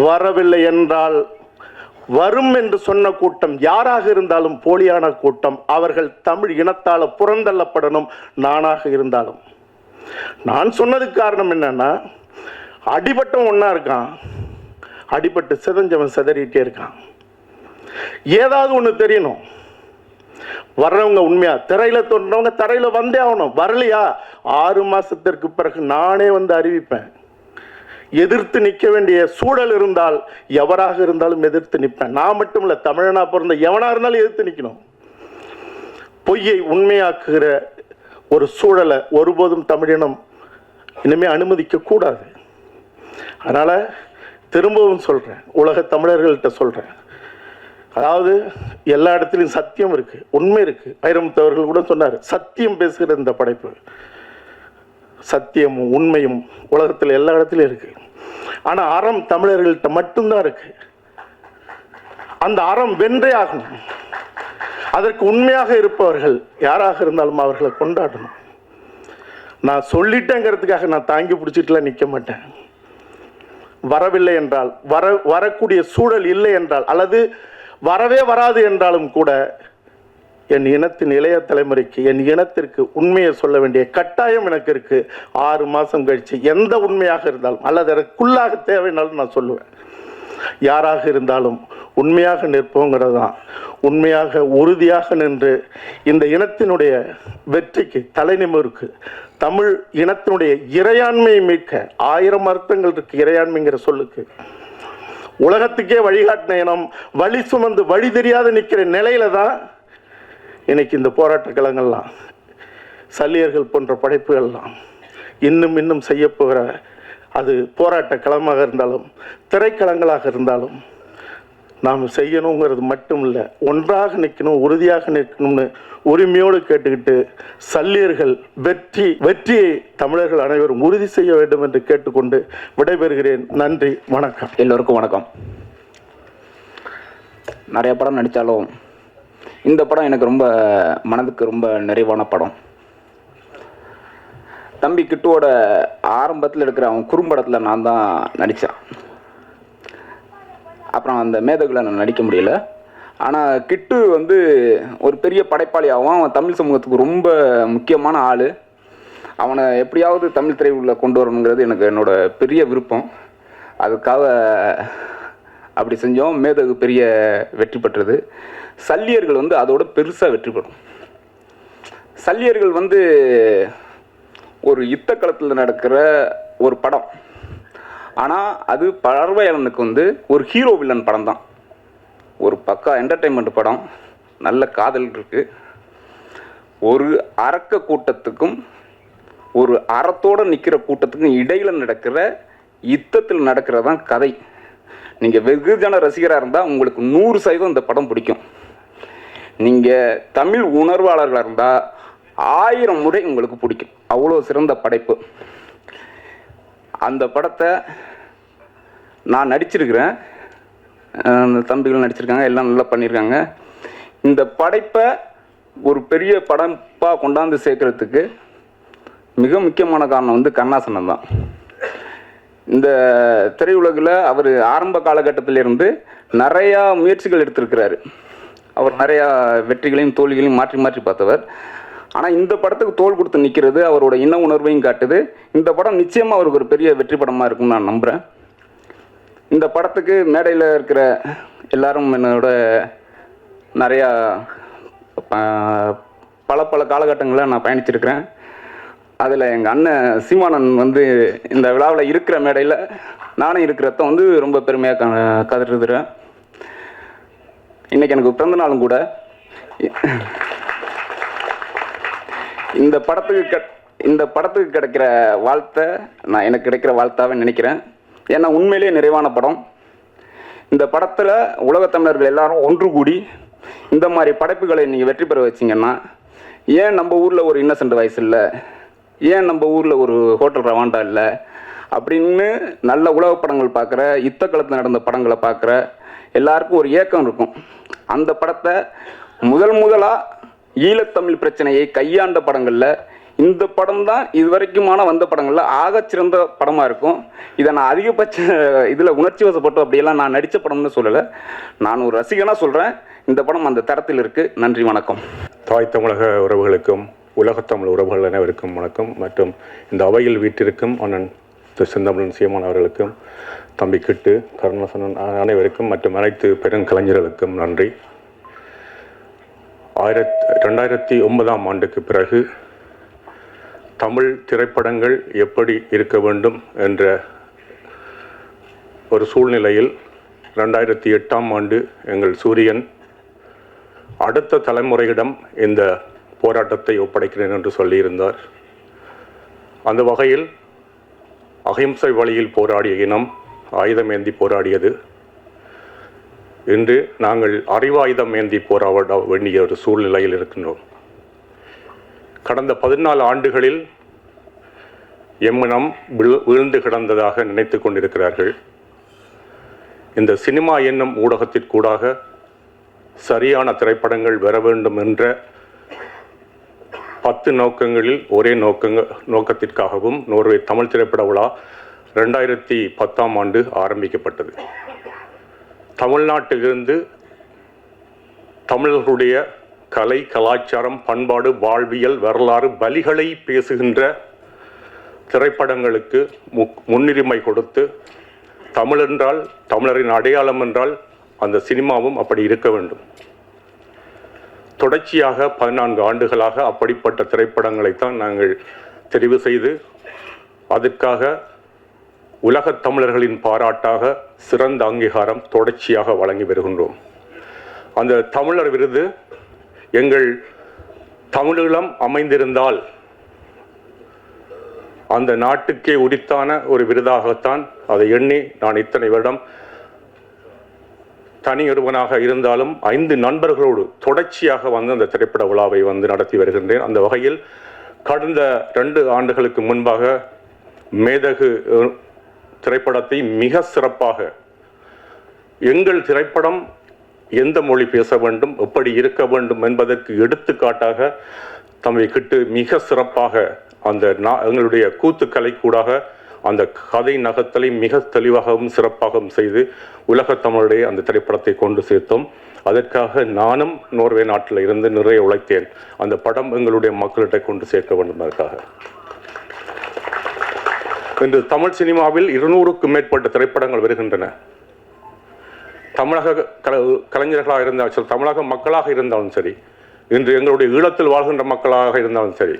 வரவில்லை என்றால், வரும் என்று சொன்ன கூட்டம் யாராக இருந்தாலும் போலியான கூட்டம். அவர்கள் தமிழ் இனத்தால் புறந்தள்ளப்படணும். நானாக இருந்தாலும். நான் சொன்னதுக்கு காரணம் என்னன்னா, அடிபட்டம் ஒன்றா இருக்கான், அடிபட்டு சிதஞ்சவன் சிதறிட்டே இருக்கான். ஏதாவது ஒன்று தெரியணும். வர்றவங்க உண்மையா திரையில தோன்றவங்க திரையில வந்தே ஆகணும். வரலையா 6 மாசத்திற்கு பிறகு நானே வந்து அறிவிப்பேன். எதிர்த்து நிற்க வேண்டிய சூழல் இருந்தால் எவராக இருந்தாலும் எதிர்த்து நிற்பேன். நான் மட்டும் இல்லை, தமிழனா பிறந்த எவனா இருந்தாலும் எதிர்த்து நிற்கணும். பொய்யை உண்மையாக்குகிற ஒரு சூழலை ஒருபோதும் தமிழினம் இனிமே அனுமதிக்க கூடாது. அதனால திரும்பவும் சொல்றேன், உலக தமிழர்கள்ட்ட சொல்றேன், அதாவது எல்லா இடத்துலையும் சத்தியம் இருக்கு, உண்மை இருக்கு. வைரமுத்தவர்கள் கூட சொன்னார், சத்தியம் பேசுகிற இந்த படைப்பு, சத்தியமும் உண்மையும் உலகத்தில் எல்லா இடத்துலையும் இருக்கு. ஆனா அறம் தமிழர்கள்ட்ட மட்டும்தான் இருக்கு. அந்த அறம் வென்றே ஆகணும். அதற்கு உண்மையாக இருப்பவர்கள் யாராக இருந்தாலும் அவர்களை கொண்டாடணும். நான் சொல்லிட்டேங்கிறதுக்காக நான் தாங்கி பிடிச்சிட்டுலாம் நிற்க மாட்டேன். வரவில்லை என்றால், வரக்கூடிய சூழல் இல்லை என்றால், அல்லது வரவே வராது என்றாலும் கூட என் இனத்தின் இளைய தலைமுறைக்கு, என் இனத்திற்கு உண்மையை சொல்ல வேண்டிய கட்டாயம் எனக்கு இருக்கு. 6 மாதம் கழிச்சு எந்த உண்மையாக இருந்தாலும், அல்லது அதற்குள்ளாக தேவைனாலும் நான் சொல்லுவேன். யாராக இருந்தாலும் உண்மையாக நிற்போங்கிறது தான். உண்மையாக உறுதியாக நின்று இந்த இனத்தினுடைய வெற்றிக்கு தலைநிமிருக்கு. தமிழ் இனத்தினுடைய இறையாண்மையை மீட்க 1000 அர்த்தங்கள் இருக்கு இறையாண்மைங்கிற சொல்லுக்கு. உலகத்துக்கே வழிகாட்டின இனம் வழி சுமந்து வழி தெரியாத நிற்கிற நிலையில தான் இன்னைக்கு இந்த போராட்ட களங்கள்லாம், சல்லியர்கள் போன்ற படைப்புகள்லாம் இன்னும் இன்னும் செய்ய போகிற, அது போராட்ட களமாக இருந்தாலும் திரைக்களங்களாக இருந்தாலும் நாம் செய்யணுங்கிறது மட்டும் இல்லை, ஒன்றாக நிற்கணும், உறுதியாக நிற்கணும்னு உரிமையோடு கேட்டுக்கிட்டு, சல்லியர்கள் வெற்றியை தமிழர்கள் அனைவரும் உறுதி செய்ய வேண்டும் என்று கேட்டுக்கொண்டு விடைபெறுகிறேன். நன்றி, வணக்கம். எல்லோருக்கும் வணக்கம். நிறைய படம் நடித்தாலும் இந்த படம் எனக்கு ரொம்ப மனதுக்கு ரொம்ப நிறைவான படம். தம்பி கிட்டுவோட ஆரம்பத்தில் இருக்கிற அவன் குறும்படத்தில் நான் தான் நடித்தேன். அப்புறம் அந்த மேதகுல நான் நடிக்க முடியல. ஆனால் கிட்டு வந்து ஒரு பெரிய படைப்பாளியாகவும், அவன் தமிழ் சமூகத்துக்கு ரொம்ப முக்கியமான ஆள். அவனை எப்படியாவது தமிழ் திரையுள்ள கொண்டு வரணுங்கிறது எனக்கு என்னோட பெரிய விருப்பம். அதுக்காக அப்படி செஞ்சோம். மேதகு பெரிய வெற்றி பெற்றது. சல்லியர்கள் வந்து அதோட பெருசாக வெற்றி பெறும். சல்லியர்கள் வந்து ஒரு யுத்த களத்தில் நடக்கிற ஒரு படம். ஆனால் அது பார்வையாளனுக்கு வந்து ஒரு ஹீரோ வில்லன் படம் தான். ஒரு பக்கா என்டர்டெயின்மெண்ட் படம். நல்ல காதல் இருக்குது. ஒரு அரக்க கூட்டத்துக்கும் ஒரு அறத்தோடு நிற்கிற கூட்டத்துக்கும் இடையில் நடக்கிற யுத்தத்தில் நடக்கிறதான் கதை. நீங்கள் வெகுஜன ரசிகராக இருந்தால் உங்களுக்கு 100% இந்த படம் பிடிக்கும். நீங்கள் தமிழ் உணர்வாளர்களாக இருந்தால் 1000 முறை உங்களுக்கு பிடிக்கும். அவ்வளோ சிறந்த படைப்பு. அந்த படத்தை நான் நடிச்சிருக்கிறேன், தம்பிகள் நடிச்சிருக்காங்க, எல்லாம் நல்லா பண்ணியிருக்காங்க. இந்த படைப்பை ஒரு பெரிய படைப்பாக கொண்டாந்து சேர்க்கறதுக்கு மிக முக்கியமான காரணம் வந்து கருணாசனம் தான். இந்த திரையுலகில் அவர் ஆரம்ப காலகட்டத்திலிருந்து நிறையா முயற்சிகள் எடுத்திருக்கிறாரு. அவர் நிறையா வெற்றிகளையும் தோல்விகளையும் மாற்றி மாற்றி பார்த்தவர். ஆனால் இந்த படத்துக்கு தோள் கொடுத்து நிற்கிறது அவரோட இன உணர்வையும் காட்டுது. இந்த படம் நிச்சயமாக அவருக்கு ஒரு பெரிய வெற்றி படமாக இருக்கும்னு நான் நம்புகிறேன். இந்த படத்துக்கு மேடையில் இருக்கிற எல்லாரும் என்னோட நிறையா பல காலகட்டங்களில் நான் பயணிச்சிருக்கிறேன். அதில் எங்கள் அண்ணன் சீமானன் வந்து இந்த விழாவில் இருக்கிற மேடையில் நானும் இருக்கிறத வந்து ரொம்ப பெருமையாக கதறுதுறேன். இன்றைக்கி எனக்கு பிறந்த நாளும் கூட. இந்த படத்துக்கு கிடைக்கிற வாழ்த்தை நான் எனக்கு கிடைக்கிற வாழ்த்தாவே நினைக்கிறேன். ஏன்னா உண்மையிலேயே நிறைவான படம். இந்த படத்தில் உலகத் தமிழர்கள் எல்லாரும் ஒன்று கூடி இந்த மாதிரி படைப்புகளை நீங்கள் வெற்றி பெற வச்சிங்கன்னா, ஏன் நம்ம ஊரில் ஒரு இன்னசென்ட் வாய்ஸ் இல்லை, ஏன் நம்ம ஊரில் ஒரு ஹோட்டல் ரவாண்டா இல்லை, அப்படின்னு நல்ல உலக படங்கள் பார்க்குற, யுத்த காலத்தில் நடந்த படங்களை பார்க்குற எல்லாருக்கும் ஒரு ஏக்கம் இருக்கும். அந்த படத்தை முதலாக ஈழத்தமிழ் பிரச்சனையை கையாண்ட படங்களில் இந்த படம் தான் இதுவரைக்குமான வந்த படங்களில் ஆகச்சிறந்த படமாக இருக்கும். இதை நான் அதிகபட்ச இதில் உணர்ச்சி வசப்பட்டு அப்படியெல்லாம் நான் நடித்த படம்னு சொல்லலை, நான் ஒரு ரசிகனாக சொல்கிறேன். இந்த படம் அந்த தரத்தில் இருக்குது. நன்றி, வணக்கம். தாய் தமிழக உறவுகளுக்கும் உலகத்தமிழ் உறவுகள் அனைவருக்கும் வணக்கம். மற்றும் இந்த அவையில் வீட்டிற்கும் அண்ணன் செந்தமிழன் சீமான் அவர்களுக்கும், தம்பி கிட்டு, கருணாசனன் அனைவருக்கும் மற்றும் அனைத்து பெருங்கலைஞர்களுக்கும் நன்றி. 2009ஆம் ஆண்டுக்கு பிறகு தமிழ் திரைப்படங்கள் எப்படி இருக்க வேண்டும் என்ற ஒரு சூழ்நிலையில் 2008ஆம் ஆண்டு எங்கள் சூரியன் அடுத்த தலைமுறையிடம் இந்த போராட்டத்தை ஒப்படைக்கிறேன் என்று சொல்லியிருந்தார். அந்த வகையில் அகிம்சை வழியில் போராடிய இனம் ஆயுதமேந்தி போராடியது. இன்று நாங்கள் அறிவாயுதம் ஏந்தி போராட வேண்டிய ஒரு சூழ்நிலையில் இருக்கின்றோம். கடந்த 14 ஆண்டுகளில் எம்மனம் வீழ்ந்து கிடந்ததாக நினைத்து கொண்டிருக்கிறார்கள். இந்த சினிமா என்னும் ஊடகத்திற்கூடாக சரியான திரைப்படங்கள் வர வேண்டும் என்ற 10 நோக்கங்களில் ஒரே நோக்கத்திற்காகவும் நோர்வே தமிழ் திரைப்பட விழா 2010ஆம் ஆண்டு ஆரம்பிக்கப்பட்டது. தமிழ்நாட்டிலிருந்து தமிழர்களுடைய கலை, கலாச்சாரம், பண்பாடு, வாழ்வியல், வரலாறு, பலிகளை பேசுகின்ற திரைப்படங்களுக்கு முன்னுரிமை கொடுத்து, தமிழ் என்றால், தமிழரின் அடையாளம் என்றால் அந்த சினிமாவும் அப்படி இருக்க வேண்டும். தொடர்ச்சியாக 14 ஆண்டுகளாக அப்படிப்பட்ட திரைப்படங்களைத்தான் நாங்கள் தெரிவு செய்து அதற்காக உலகத் தமிழர்களின் பாராட்டாக சிறந்த அங்கீகாரம் தொடர்ச்சியாக வழங்கி வருகின்றோம். அந்த தமிழர் விருது எங்கள் தமிழீழம் அமைந்திருந்தால் அந்த நாட்டுக்கே உரித்தான ஒரு விருதாகத்தான் அதை எண்ணி நான் இத்தனை வருடம் தனியொருவனாக இருந்தாலும் 5 நண்பர்களோடு தொடர்ச்சியாக வந்து அந்த திரைப்பட விழாவை நடத்தி வருகின்றேன். அந்த வகையில் கடந்த 2 ஆண்டுகளுக்கு முன்பாக மேதகு திரைப்படத்தை மிக சிறப்பாக எங்கள் திரைப்படம் எந்த மொழி பேச வேண்டும், எப்படி இருக்க வேண்டும் என்பதற்கு எடுத்துக்காட்டாக தம்மை கிட்டு மிக சிறப்பாக அந்த எங்களுடைய கூத்துக்கலை கூடாக அந்த கதை நகத்தலை மிக தெளிவாகவும் சிறப்பாகவும் செய்து உலகத்தமிழுடைய அந்த திரைப்படத்தை கொண்டு சேர்த்தோம். அதற்காக நானும் நோர்வே நாட்டில் இருந்து நிறைய உழைத்தேன். அந்த படம் எங்களுடைய மக்களிடையே கொண்டு சேர்க்க வேண்டும். அதற்காக இன்று தமிழ் சினிமாவில் 200க்கும் மேற்பட்ட திரைப்படங்கள் வருகின்றன. தமிழக கலைஞர்களாக இருந்தாலும் சரி, தமிழக மக்களாக இருந்தாலும் சரி, இன்று எங்களுடைய ஈழத்தில் வாழ்கின்ற மக்களாக இருந்தாலும் சரி,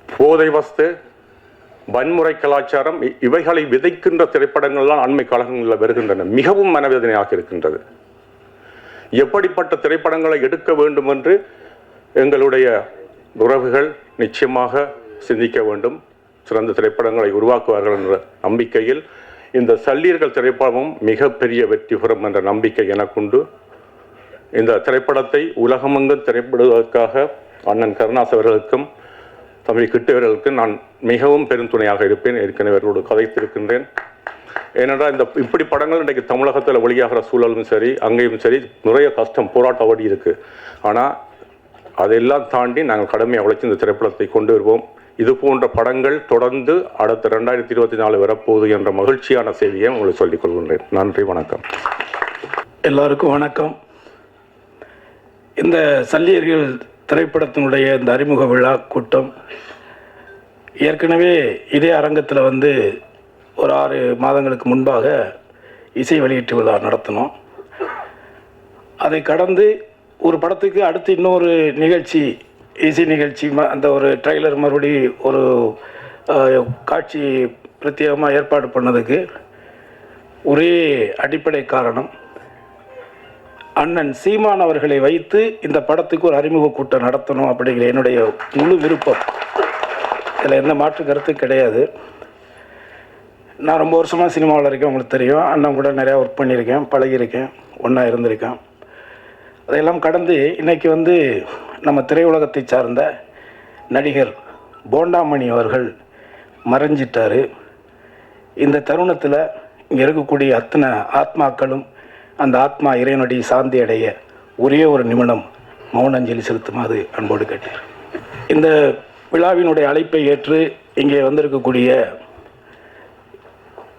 போதை வஸ்து, வன்முறை கலாச்சாரம் இவைகளை விதைக்கின்ற திரைப்படங்கள்லாம் அண்மை காலங்களில் வருகின்றன. மிகவும் மனவேதனையாக இருக்கின்றது. எப்படிப்பட்ட திரைப்படங்களை எடுக்க வேண்டும் என்று எங்களுடைய உறவுகள் நிச்சயமாக சிந்திக்க வேண்டும். சிறந்த திரைப்படங்களை உருவாக்குவார்கள் என்ற நம்பிக்கையில் இந்த சல்லியர்கள் திரைப்படமும் மிகப்பெரிய வெற்றி பெறும் என்ற நம்பிக்கை எனக்குண்டு. இந்த திரைப்படத்தை உலகமெங்கும் திரைப்படுவதற்காக அண்ணன் கருணாஸ் அவர்களுக்கும் தம்பி கிட்டவர்களுக்கு நான் மிகவும் பெருந்துணையாக இருப்பேன். ஏற்கனவே அவர்களோடு கதைத்திருக்கின்றேன். ஏனென்றால் இப்படி படங்கள் இன்றைக்கு தமிழகத்தில் வெளியாகிற சூழலும் சரி, அங்கேயும் சரி நிறைய கஷ்டம், போராட்ட வழி இருக்குது. ஆனால் அதையெல்லாம் தாண்டி நாங்கள் கடுமையாக உழைச்சி இந்த திரைப்படத்தை கொண்டு வருவோம். இது போன்ற படங்கள் தொடர்ந்து அடுத்த 2024 வரப்போகுது என்ற மகிழ்ச்சியான செய்தியை உங்களுக்கு சொல்லிக் கொள்கின்றேன். நன்றி, வணக்கம். எல்லாருக்கும் வணக்கம். இந்த சல்லியர்கள் திரைப்படத்தினுடைய இந்த அறிமுக விழா கூட்டம் ஏற்கனவே இதே அரங்கத்தில் ஒரு 6 மாதங்களுக்கு முன்பாக இசை வெளியீட்டு விழா நடத்தினோம். அதை கடந்து ஒரு படத்துக்கு அடுத்து இன்னொரு நிகழ்ச்சி, இசை நிகழ்ச்சி, அந்த ஒரு ட்ரெய்லர் மறுபடி ஒரு காட்சி பிரத்யேகமாக ஏற்பாடு பண்ணதுக்கு ஒரே அடிப்படை காரணம், அண்ணன் சீமான் அவர்களை வைத்து இந்த படத்துக்கு ஒரு அறிமுக கூட்டம் நடத்தணும் அப்படிங்கிற என்னுடைய முழு விருப்பம். இதில் எந்த மாற்று கருத்து கிடையாது. நான் ரொம்ப வருஷமாக சினிமாவில் இருக்கேன், உங்களுக்கு தெரியும். அண்ணன் கூட நிறையா ஒர்க் பண்ணியிருக்கேன், பழகியிருக்கேன், ஒன்றா இருந்திருக்கேன். அதையெல்லாம் கடந்து இன்றைக்கி நம்ம திரையுலகத்தை சார்ந்த நடிகர் போண்டாமணி அவர்கள் மறைஞ்சிட்டார். இந்த தருணத்தில் இங்கே இருக்கக்கூடிய அத்தனை ஆத்மாக்களும் அந்த ஆத்மா இறைவனடி சாந்தி அடைய ஒரே ஒரு நிமிடம் மௌன அஞ்சலி செலுத்துமாறு அன்போடு கேட்டேன். இந்த விழாவினுடைய அழைப்பை ஏற்று இங்கே வந்திருக்கக்கூடிய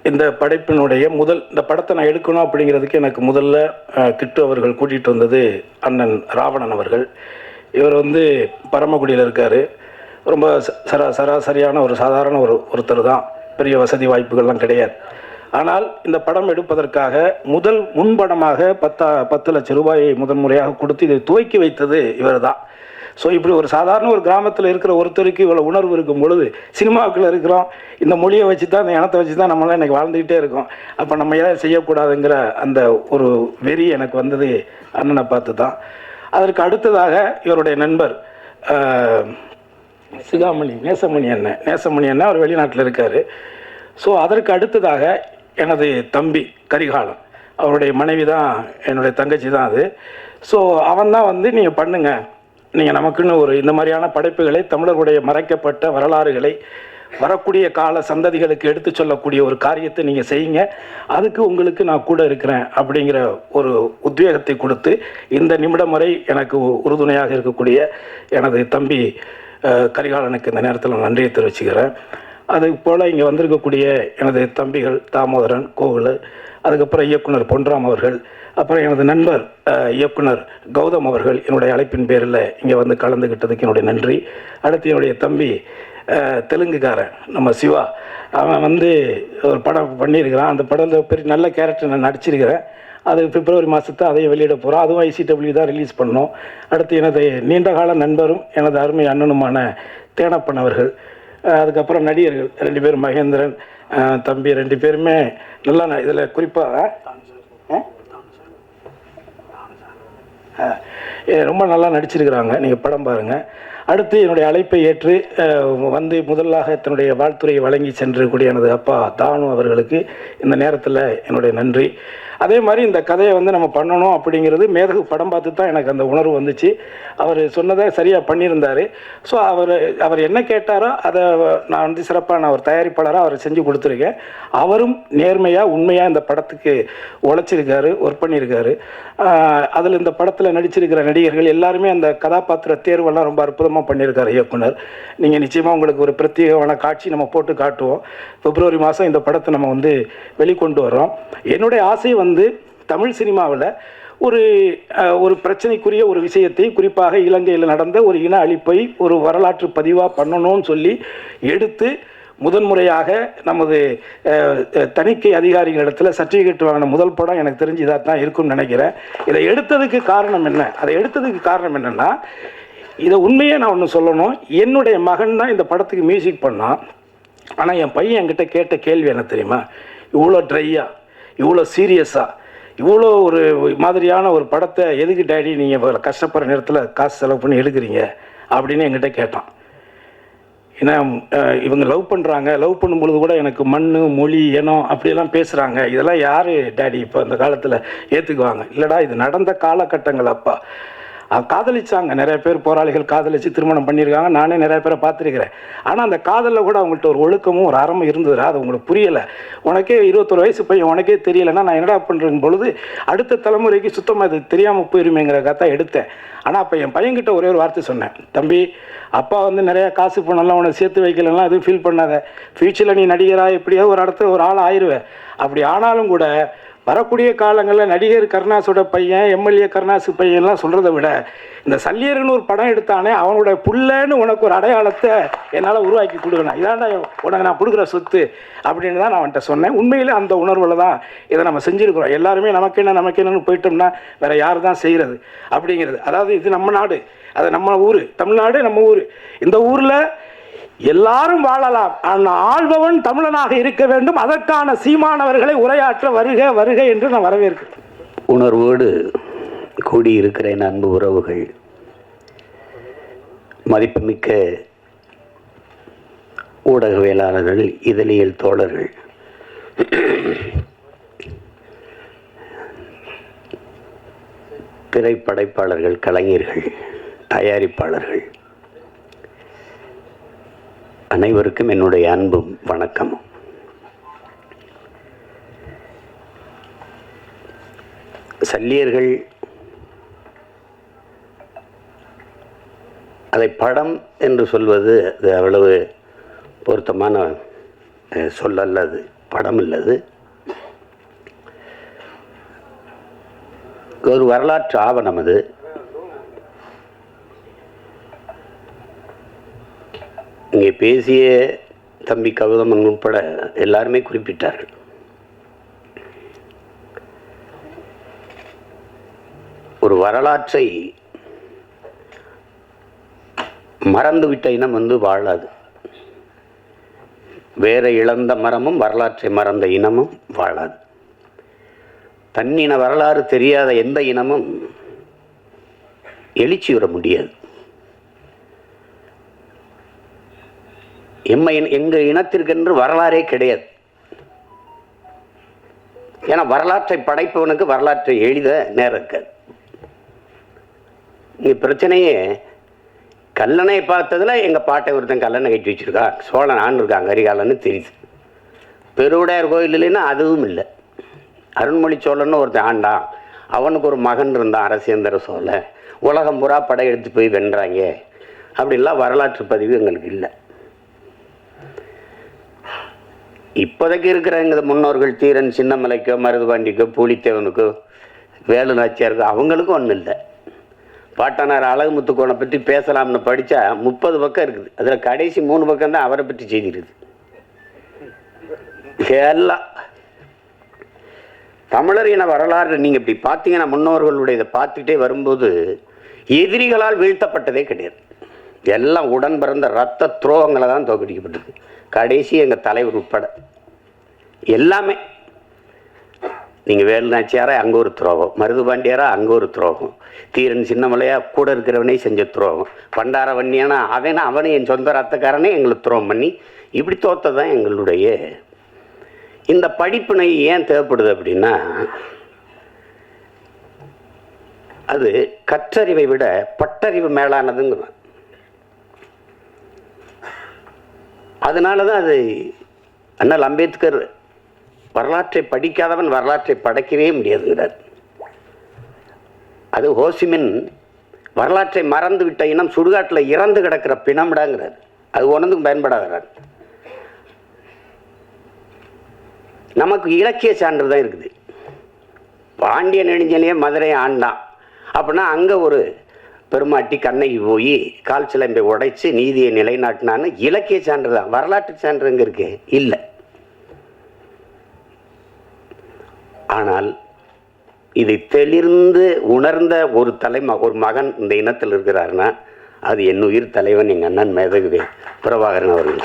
இந்த படைப்பினுடைய இந்த படத்தை நான் எடுக்கணும் அப்படிங்கிறதுக்கு எனக்கு முதல்ல கிட்டு அவர்கள் கூட்டிகிட்டு வந்தது அண்ணன் ராவணன் அவர்கள். இவர் பரமக்குடியில் இருக்கார். ரொம்ப சராசரியான ஒரு சாதாரண ஒருத்தர் தான், பெரிய வசதி வாய்ப்புகள்லாம் கிடையாது. ஆனால் இந்த படம் எடுப்பதற்காக முன்படமாக 10 லட்சம் ரூபாயை முதன்முறையாக கொடுத்து இதை துவக்கி வைத்தது இவர் தான். ஸோ இப்படி ஒரு சாதாரண ஒரு கிராமத்தில் இருக்கிற ஒருத்தருக்கு இவ்வளோ உணர்வு இருக்கும் பொழுது, சினிமாவுக்குள்ளே இருக்கிறோம், இந்த மொழியை வச்சு தான், இந்த இனத்தை வச்சு தான் நம்மளாம் இன்றைக்கி வாழ்ந்துக்கிட்டே இருக்கோம். அப்போ நம்ம ஏதாவது செய்யக்கூடாதுங்கிற அந்த ஒரு வெறி எனக்கு வந்தது அண்ணனை பார்த்து தான். அதற்கு அடுத்ததாக இவருடைய நண்பர் நேசமணி அண்ணன் அவர் வெளிநாட்டில் இருக்கார். ஸோ அதற்கு அடுத்ததாக எனது தம்பி கரிகாலன், அவருடைய மனைவி தான் என்னுடைய தங்கச்சி தான் அது. ஸோ அவன் தான் நீங்கள் பண்ணுங்கள், நீங்கள் நமக்குன்னு ஒரு இந்த மாதிரியான படைப்புகளை, தமிழர்களுடைய மறைக்கப்பட்ட வரலாறுகளை வரக்கூடிய கால சந்ததிகளுக்கு எடுத்து சொல்லக்கூடிய ஒரு காரியத்தை நீங்கள் செய்யுங்க, அதுக்கு உங்களுக்கு நான் கூட இருக்கிறேன் அப்படிங்கிற ஒரு உத்வேகத்தை கொடுத்து இந்த நிமிடம் வரை எனக்கு உறுதுணையாக இருக்கக்கூடிய எனது தம்பி கரிகாலனுக்கு இந்த நேரத்தில் நன்றியை தெரிவிச்சுக்கிறேன். அது போல் இங்கே வந்திருக்கக்கூடிய எனது தம்பிகள் தாமோதரன், கோகுல், அதுக்கப்புறம் இயக்குனர் பொன்ராம் அவர்கள், அப்புறம் எனது நண்பர் இயக்குனர் கௌதம் அவர்கள் என்னுடைய அழைப்பின் பேரில் இங்கே கலந்துக்கிட்டதுக்கு என்னுடைய நன்றி. அடுத்து என்னுடைய தம்பி தெலுங்குக்காரன் நம்ம சிவா, அவன் ஒரு படம் பண்ணியிருக்கிறான். அந்த படத்தில் பெரிய நல்ல கேரக்டர் நான் நடிச்சிருக்கிறேன். அது பிப்ரவரி மாதத்தை அதையும் வெளியிட போகிறோம். அதுவும் ICW தான் ரிலீஸ் பண்ணோம். அடுத்து எனது நீண்டகால நண்பரும் எனது அருமை அண்ணனுமான தேனப்பன் அவர்கள், அதுக்கப்புறம் நடிகர்கள் 2 பேர், மகேந்திரன் தம்பி 2 பேருமே நல்லா இதில் குறிப்பாக ரொம்ப நல்லா நடிச்சிருக்கிறாங்க. நீங்கள் படம் பாருங்கள். அடுத்து என்னுடைய அழைப்பை ஏற்று முதலாக தன்னுடைய வாழ்த்துறையை வழங்கி சென்றக்கூடிய எனது அப்பா தானு அவர்களுக்கு இந்த நேரத்தில் என்னுடைய நன்றி. அதே மாதிரி இந்த கதையை நம்ம பண்ணணும் அப்படிங்கிறது மேதகு படம் பார்த்து தான் எனக்கு அந்த உணர்வு வந்துச்சு. அவர் சொன்னதை சரியாக பண்ணியிருந்தார். ஸோ அவர் என்ன கேட்டாரோ அதை நான் சிறப்பாக ஒரு தயாரிப்பாளராக அவர் செஞ்சு கொடுத்துருக்கேன். அவரும் நேர்மையாக உண்மையாக இந்த படத்துக்கு உழைச்சிருக்காரு, ஒர்க் பண்ணியிருக்காரு. அதில் இந்த படத்தில் நடிச்சிருக்கிற நடிகர்கள் எல்லாருமே அந்த கதாபாத்திர தேர்வெல்லாம் ரொம்ப அற்புதமாக பண்ணியிருக்காரு இயக்குனர். நீங்கள் நிச்சயமாக உங்களுக்கு ஒரு பிரத்யேகமான காட்சி நம்ம போட்டு காட்டுவோம். பிப்ரவரி மாதம் இந்த படத்தை நம்ம வெளிக்கொண்டு வரோம். என்னுடைய ஆசை தமிழ் சினிமாவில் ஒரு பிரச்சனைக்குரிய ஒரு விஷயத்தை, குறிப்பாக இலங்கையில் நடந்த ஒரு இன அழிப்பை ஒரு வரலாற்று பதிவாக பண்ணணும்னு சொல்லி எடுத்து முதன்முறையாக நமது தணிக்கை அதிகாரிகளிடத்தில் சர்டிஃபிகேட் வாங்கின முதல் படம் எனக்கு தெரிஞ்சு இதாக தான் இருக்கும்னு நினைக்கிறேன். இதை எடுத்ததுக்கு காரணம் என்ன? அதை எடுத்ததுக்கு காரணம் என்னென்னா, இதை உண்மையே நான் ஒன்று சொல்லணும். என்னுடைய மகன் தான் இந்த படத்துக்கு மியூசிக் பண்ணான். ஆனால் என் பையன் என்கிட்ட கேட்ட கேள்வி என்ன தெரியுமா? இவ்வளோ ட்ரையாக, இவ்வளோ சீரியஸாக, இவ்வளோ ஒரு மாதிரியான ஒரு படத்தை எதுக்கு டேடி நீங்கள் கஷ்டப்படுற நேரத்தில் காசு செலவு பண்ணி எடுக்கிறீங்க அப்படின்னு என்கிட்ட கேட்டான். ஏன்னா இவங்க லவ் பண்ணுறாங்க, லவ் பண்ணும்பொழுது கூட எனக்கு மண், மொழி, இனம் அப்படியெல்லாம் பேசுகிறாங்க. இதெல்லாம் யார் டேடி இப்போ இந்த காலத்தில் ஏற்றுக்குவாங்க? இல்லைடா, இது நடந்த காலகட்டங்கள். அப்பா காதலிச்சாங்க, நிறைய பேர் போராளிகள் காதலிச்சு திருமணம் பண்ணியிருக்காங்க. நானே நிறைய பேரை பார்த்துருக்கிறேன். ஆனால் அந்த காதலில் கூட அவங்கள்ட்ட ஒரு ஒழுக்கமும் ஒரு அறமும் இருந்ததுடா. அது உங்களுக்கு புரியலை. உனக்கே 21 வயசு பையன், உனக்கே தெரியலைன்னா நான் என்னடா பண்ணுறேன் பொழுது அடுத்த தலைமுறைக்கு சுத்தமாக இது தெரியாமல் போயிருமேங்கிற கதை எடுத்தேன். ஆனால் அப்போ என் பையன்கிட்ட ஒரே ஒரு வார்த்தை சொன்னேன், தம்பி, அப்பா நிறையா காசு பணம்லாம் உனக்கு சேர்த்து வைக்கலன்னா எதுவும் ஃபீல் பண்ணாத. ஃப்யூச்சரில் நீ நடிகராக எப்படியோ ஒரு இடத்துல ஒரு ஆள் ஆயிடுவேன். அப்படி ஆனாலும் கூட வரக்கூடிய காலங்களில் நடிகர் கருணாஸோட பையன், எம்எல்ஏ கருணாசு பையன்லாம் சொல்கிறத விட இந்த சல்லியர்னு ஒரு படம் எடுத்தானே அவனோட புள்ளன்னு உனக்கு ஒரு அடையாளத்தை என்னால் உருவாக்கி கொடுக்கணும். இதாண்டா உனக்கு நான் கொடுக்குற சொத்து அப்படின்னு தான் நான் அவன்கிட்ட சொன்னேன். உண்மையில் அந்த உணர்வில் தான் இதை நம்ம செஞ்சுருக்கிறோம். எல்லாருமே நமக்கு என்னன்னு போயிட்டோம்னா வேறு யார் தான் செய்கிறது அப்படிங்கிறது. அதாவது இது நம்ம நாடு, அது நம்ம ஊர், தமிழ்நாடு நம்ம ஊர். இந்த ஊரில் எல்லாரும் வாழலாம், ஆனால் ஆள்பவன் தமிழனாக இருக்க வேண்டும். அதற்கான சீமானவர்களை உரையாற்ற வருக வருக என்று நான் வரவேற்கிறேன். உணர்வோடு கூடியிருக்கிற என் அன்பு உறவுகள், மதிப்புமிக்க ஊடகவியலாளர்கள், இதழியல் தோழர்கள், திரைப்படைப்பாளர்கள், கலைஞர்கள், தயாரிப்பாளர்கள், அனைவருக்கும் என்னுடைய அன்பும் வணக்கமும். சல்லியர்கள் அதை படம் என்று சொல்வது அது அவ்வளவு பொருத்தமான சொல்லல்ல. அது படம் இல்லது, ஒரு வரலாற்று ஆவணம். அது இங்கே பேசிய தம்பி கௌதமன் உட்பட எல்லாருமே குறிப்பிட்டார்கள். ஒரு வரலாற்றை மறந்துவிட்ட இனம் வாழாது. வேற இழந்த மரமும் வரலாற்றை மறந்த இனமும் வாழாது. தன்னின வரலாறு தெரியாத எந்த இனமும் எழுச்சி வர முடியாது. எங்கள் இனத்திற்கென்று வரலாறே கிடையாது. ஏன்னா வரலாற்றை படைப்பவனுக்கு வரலாற்றை எழுத நேரம் இருக்காது. இங்கே பிரச்சனையே கல்லணை பார்த்ததில் எங்கள் பாட்டை ஒருத்தன் கல்லணை கட்டி வச்சுருக்கா, சோழன் ஆண்டிருக்காங்க கரிகாலன்னு தெரியுது. பெருவுடையார் கோயில் இல்லைன்னா அதுவும் இல்லை. அருண்மொழி சோழன்னு ஒருத்தன் ஆண்டான், அவனுக்கு ஒரு மகன் இருந்தான் அரசேந்திர சோழன், உலகம் பூரா படையெடுத்து போய் வென்றாங்க. அப்படிலாம் வரலாற்று பதிவு எங்களுக்கு இல்லை. இப்போதைக்கு இருக்கிற எங்கள் முன்னோர்கள் தீரன் சின்னமலைக்கோ மருதுபாண்டிக்கோ பூலித்தேவனுக்கோ வேலு நாச்சியாருக்கோ அவங்களுக்கும் ஒன்றும் இல்லை. பாட்டனார் அழகுமுத்துக்கோனை பற்றி பேசலாம்னு படித்தா 30 பக்கம் இருக்குது. அதில் கடைசி 3 பக்கம் தான் அவரை பற்றி செய்தி இருக்குது. எல்லாம் தமிழர் இன வரலாறு நீங்கள் இப்படி பார்த்தீங்கன்னா முன்னோர்களுடைய இதை பார்த்துக்கிட்டே வரும்போது எதிரிகளால் வீழ்த்தப்பட்டதே கிடையாது. எல்லாம் உடன் பிறந்த ரத்த துரோகங்களை தான் தோற்கடிக்கப்பட்டது. கடைசி எங்கள் தலைவர் உட்பட எல்லாமே. நீங்கள் வேலு நாச்சியாரா அங்கே ஒரு துரோகம், மருதுபாண்டியாரா அங்கே ஒரு துரோகம், தீரன் சின்னமலையா கூட இருக்கிறவனே செஞ்ச துரோகம், பண்டார வன்னியானா அவனை என் சொந்த ரத்தக்காரனே எங்களுக்கு துரோகம் பண்ணி இப்படி தோத்ததான் எங்களுடைய இந்த படிப்பினை ஏன் தேவைப்படுது அப்படின்னா, அது கற்றறிவை விட பட்டறிவு மேலானதுங்க. அதனால தான் அது அண்ணல் அம்பேத்கர் வரலாற்றை படிக்காதவன் வரலாற்றை படைக்கவே முடியாதுங்கிறார். அது ஹோசிமின் வரலாற்றை மறந்து விட்ட இனம் சுடுகாட்டில் இறந்து கிடக்கிற பிணம்டாங்கிறார். அது ஒன்றுக்கும் பயன்படாகிறார். நமக்கு இலக்கிய சான்று தான் இருக்குது. பாண்டிய நெடுஞ்செழியன் மதுரை ஆண்டான் அப்படின்னா அங்கே ஒரு பெருமாட்டி கண்ணகி போய் கால் சிலம்பை உடைச்சு நீதியை நிலைநாட்டினான்னு இலக்கிய சான்று தான். வரலாற்று சான்று எங்கே இருக்கு? இல்லை. ஆனால் இதை தெளிர்ந்து உணர்ந்த ஒரு ஒரு மகன் இந்த இனத்தில் இருக்கிறாருன்னா அது என் உயிர் தலைவன் எங்கள் அண்ணன் மேதகுவே பிரபாகரன் அவர்கள்.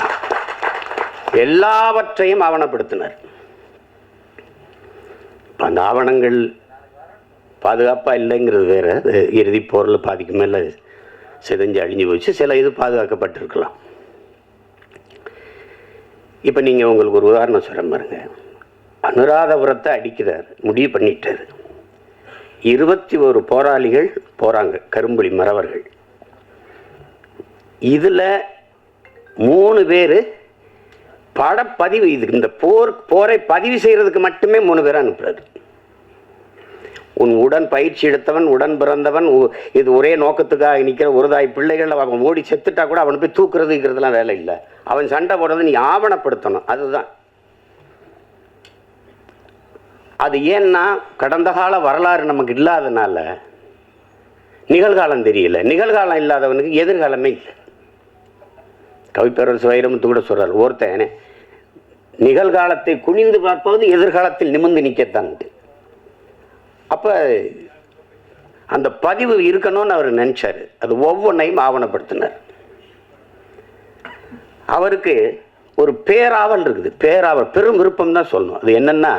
எல்லாவற்றையும் ஆவணப்படுத்தினார். அந்த ஆவணங்கள் பாதுகாப்பாக இல்லைங்கிறது வேறு. அது இறுதி போரில் பாதிக்கு மேலே சிதைஞ்சு அழிஞ்சு போச்சு. சில இது பாதுகாக்கப்பட்டிருக்கலாம். இப்போ நீங்கள் உங்களுக்கு ஒரு உதாரணம் சொல்ல பாருங்க. அனுராதபுரத்தை அடிக்கிறார், முடிவு பண்ணிட்டார். 21 போராளிகள் போகிறாங்க, கரும்புலி மறவர்கள். இதில் 3 பேர் படப்பதிவு, இது இந்த போரை பதிவு செய்கிறதுக்கு மட்டுமே 3 பேரை அனுப்புறாரு. உன் உடன் பயிற்சி எடுத்தவன், உடன் பிறந்தவன், இது ஒரே நோக்கத்துக்காக நிற்கிற ஒரு தாய் பிள்ளைகள் அவன் ஓடி செத்துட்டா கூட அவனை போய் தூக்குறதுங்கிறதுலாம் வேலை இல்லை. அவன் சண்டை போடுறது நீ ஆவணப்படுத்தணும். அதுதான் அது. ஏன்னா கடந்த கால வரலாறு நமக்கு இல்லாதனால நிகழ்காலம் தெரியல. நிகழ்காலம் இல்லாதவனுக்கு எதிர்காலமே இல்லை. கவிப்பேரரசு வைரமுத்து கூட சொல்றார், ஒருத்தன் நிகழ்காலத்தை குனிந்து பார்ப்பது எதிர்காலத்தில் நிமிர்ந்து நிற்கத்தான். அப்போ அந்த பதிவு இருக்கணும்னு அவர் நினைச்சாரு. அது ஒவ்வொன்றையும் ஆவணப்படுத்தினார். அவருக்கு ஒரு பேராவல் இருக்குது. பேராவல் பெரும் விருப்பம் தான் சொல்லணும். அது என்னன்னா,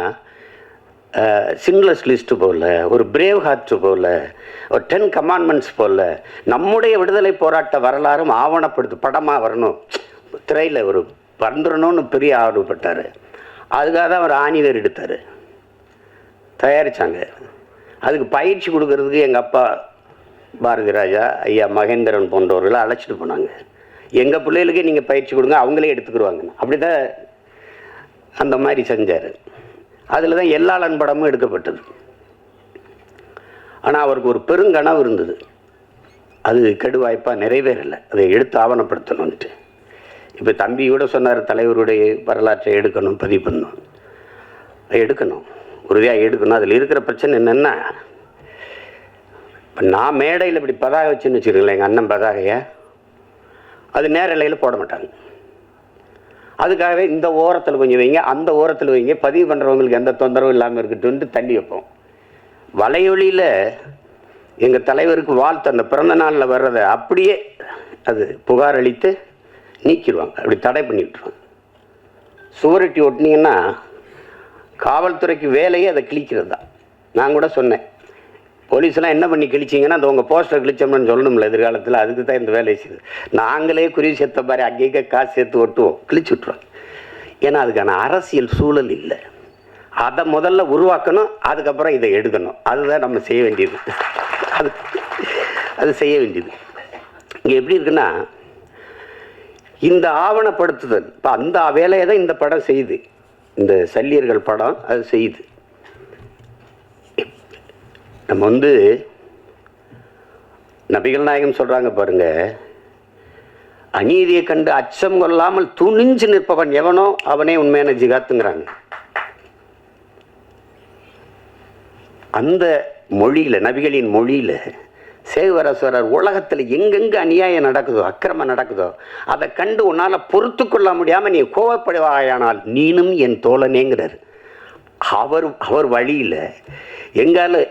சிங்லஸ் லிஸ்ட்டு போல, ஒரு பிரேவ் ஹார்ட் போல, ஒரு 10 கமாண்ட்மெண்ட்ஸ் போல நம்முடைய விடுதலை போராட்ட வரலாறும் ஆவணப்படுத்து படமாக வரணும், திரையில் ஒரு வந்துடணும்னு பெரிய ஆர்வப்பட்டார். அதுக்காக தான் அவர் ஆணிவேர் எடுத்தார், தயாரித்தாங்க. அதுக்கு பயிற்சி கொடுக்கறதுக்கு எங்கள் அப்பா பாரதி ராஜா, ஐயா மகேந்திரன் போன்றவர்களை அழைச்சிட்டு போனாங்க. எங்கள் பிள்ளைகளுக்கே நீங்கள் பயிற்சி கொடுங்க, அவங்களே எடுத்துக்கிடுவாங்க. அப்படி தான் அந்த மாதிரி செஞ்சார். அதில் தான் எல்லாளன் படமும் எடுக்கப்பட்டது. ஆனால் அவருக்கு ஒரு பெருங்கனவு இருந்தது. அது கெடுவாய்ப்பாக நிறைவேறலை. அதை எடுத்து ஆவணப்படுத்தணுன்ட்டு. இப்போ தம்பி கூட சொன்னார், தலைவருடைய வரலாற்றை எடுக்கணும், பதிவு பண்ணணும். எடுக்கணும், உறுதியாக எடுக்கணும். அதில் இருக்கிற பிரச்சனை என்னென்னா, இப்போ நான் மேடையில் இப்படி பதாகை வச்சுன்னு வச்சுருக்கேன், எங்கள் அண்ணன் பதாகையை, அது நேரலையில் போட மாட்டாங்க. அதுக்காகவே இந்த ஓரத்தில் கொஞ்சம் வைங்க, அந்த ஓரத்தில் வைங்க, பதிவு பண்ணுறவங்களுக்கு எந்த தொந்தரவும் இல்லாமல் இருக்கட்டும்ட்டு தள்ளி வைப்போம். வலையொலியில் எங்கள் தலைவருக்கு வாழ்த்து அந்த பிறந்த நாளில் வர்றதை அப்படியே அது புகார் அளித்து நீக்கிடுவாங்க, அப்படி தடை பண்ணிவிட்டுருவாங்க. சுவரொட்டி ஒட்டினீங்கன்னா காவல்துறைக்கு வேலையே அதை கிழிக்கிறது தான். நான் கூட சொன்னேன், போலீஸ்லாம் என்ன பண்ணி கிழிச்சிங்கன்னா அந்த உங்கள் போஸ்டர் கிழிச்சோம்னு சொல்லணும்ல எதிர்காலத்தில், அதுக்கு தான் இந்த வேலையை செய்யுது. நாங்களே குறி சேர்த்த மாதிரி அங்கேயே காசு சேர்த்து ஒட்டுவோம், கிழிச்சு விட்ருவோம். ஏன்னா அதுக்கான அரசியல் சூழல் இல்லை. அதை முதல்ல உருவாக்கணும், அதுக்கப்புறம் இதை எடுக்கணும். அதுதான் நம்ம செய்ய வேண்டியது. அது செய்ய வேண்டியது. இங்கே எப்படி இருக்குன்னா, இந்த ஆவணப்படுத்துதல் இப்போ அந்த வேலையை தான் இந்த படம் செய்யுது. இந்த சல்லியர்கள் படம் அது செய்யுது. நம்ம நபிகள் நாயகம் சொல்கிறாங்க பாருங்க, அநீதியை கண்டு அச்சம் கொள்ளாமல் துணிஞ்சு நிற்பவன் எவனோ அவனே உண்மையான ஜிகாத்துங்கிறாங்க. அந்த மொழியில், நபிகளின் மொழியில் சேவரஸ்வரர் உலகத்தில் எங்கெங்கே அநியாயம் நடக்குதோ, அக்கிரமம் நடக்குதோ, அதை கண்டு உன்னால் பொறுத்து கொள்ள முடியாமல் நீ கோவப்படுவாயானால் நீனும் என் தோழனேங்கிறார். அவர் வழியில் எங்கால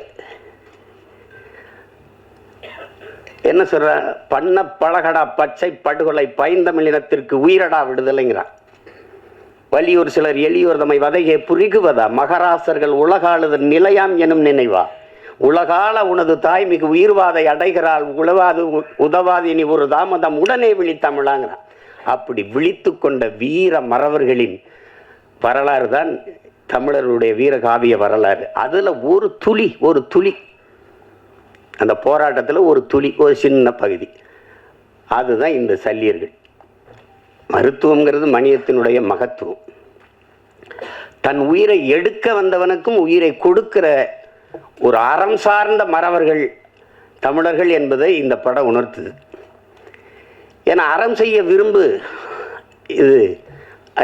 என்ன சொல்ற, பண்ண பழகடா பச்சை படுகொலை பைந்தமிழினத்திற்கு உயிரடா விடுதலைங்கிறான். வலியூர் சிலர் எளியோர் தம்மை வதையை புரிகுவதா, மகராசர்கள் உலகாளுதல் நிலையாம் எனும் நினைவா, உலகால உனது தாய் மிகு உயிர்வாதை அடைகிறாள், உழவாது உதவாது இனி ஒரு தாமதம் உடனே விழித்தமிழாங்கிறான். அப்படி விழித்து கொண்ட வீர மறவர்களின் வரலாறு தான் தமிழர்களுடைய வீரகாவிய வரலாறு. அதில் ஒரு துளி அந்த போராட்டத்தில் ஒரு துளி, ஒரு சின்ன பகுதி, அதுதான் இந்த சல்லியர்கள். மருத்துவங்கிறது மனிதத்தினுடைய மகத்துவம். தன் உயிரை எடுக்க வந்தவனுக்கும் உயிரை கொடுக்கிற ஒரு அறம் சார்ந்த மறவர்கள் தமிழர்கள் என்பதை இந்த படம் உணர்த்துது. ஏன்னா அறம் செய்ய விரும்பு, இது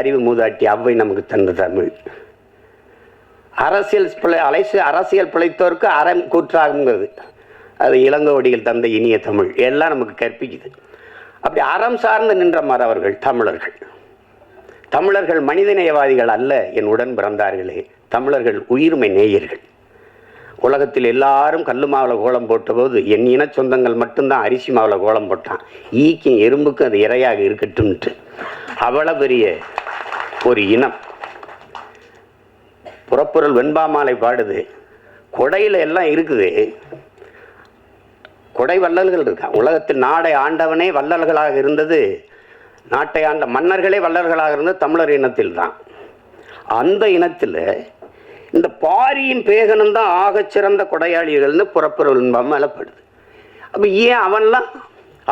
அறிவு மூதாட்டி அவ்வை நமக்கு தந்த தமிழ். அரசியல் பிழைத்தோருக்கு அறம் கூற்றாகுங்கிறது அது இளங்கோவடிகள் தந்த இனிய தமிழ் எல்லாம் நமக்கு கற்பிக்குது. அப்படி அறம் சார்ந்து நின்ற மறவர்கள் தமிழர்கள் மனிதநேயவாதிகள் அல்ல என் உடன் பிறந்தார்களே, தமிழர்கள் உயிர்மை நேயர்கள். உலகத்தில் எல்லாரும் கல்லு மாவில் கோலம் போட்டபோது என் இன சொந்தங்கள் மட்டும்தான் அரிசி மாவில் கோலம் போட்டான். ஈக்கும் எறும்புக்கும் அது இரையாக இருக்கட்டும்ட்டு அவ்வளோ பெரிய ஒரு இனம். புறப்பொருள் வெண்பாமாலை பாடுது, கொடையில் எல்லாம் இருக்குது, கொடை வள்ளல்கள் இருக்கான். உலகத்தில் நாடை ஆண்டவனே வள்ளல்களாக இருந்தது, நாட்டை ஆண்ட மன்னர்களே வள்ளல்களாக இருந்தது தமிழர் இனத்தில் தான். அந்த இனத்தில் இந்த பாரியின் பேகனும் தான் ஆகச்சிறந்த கொடையாளிகள்னு புறப்பொருள் மேலப்படுது. அப்போ ஏன் அவன்லாம்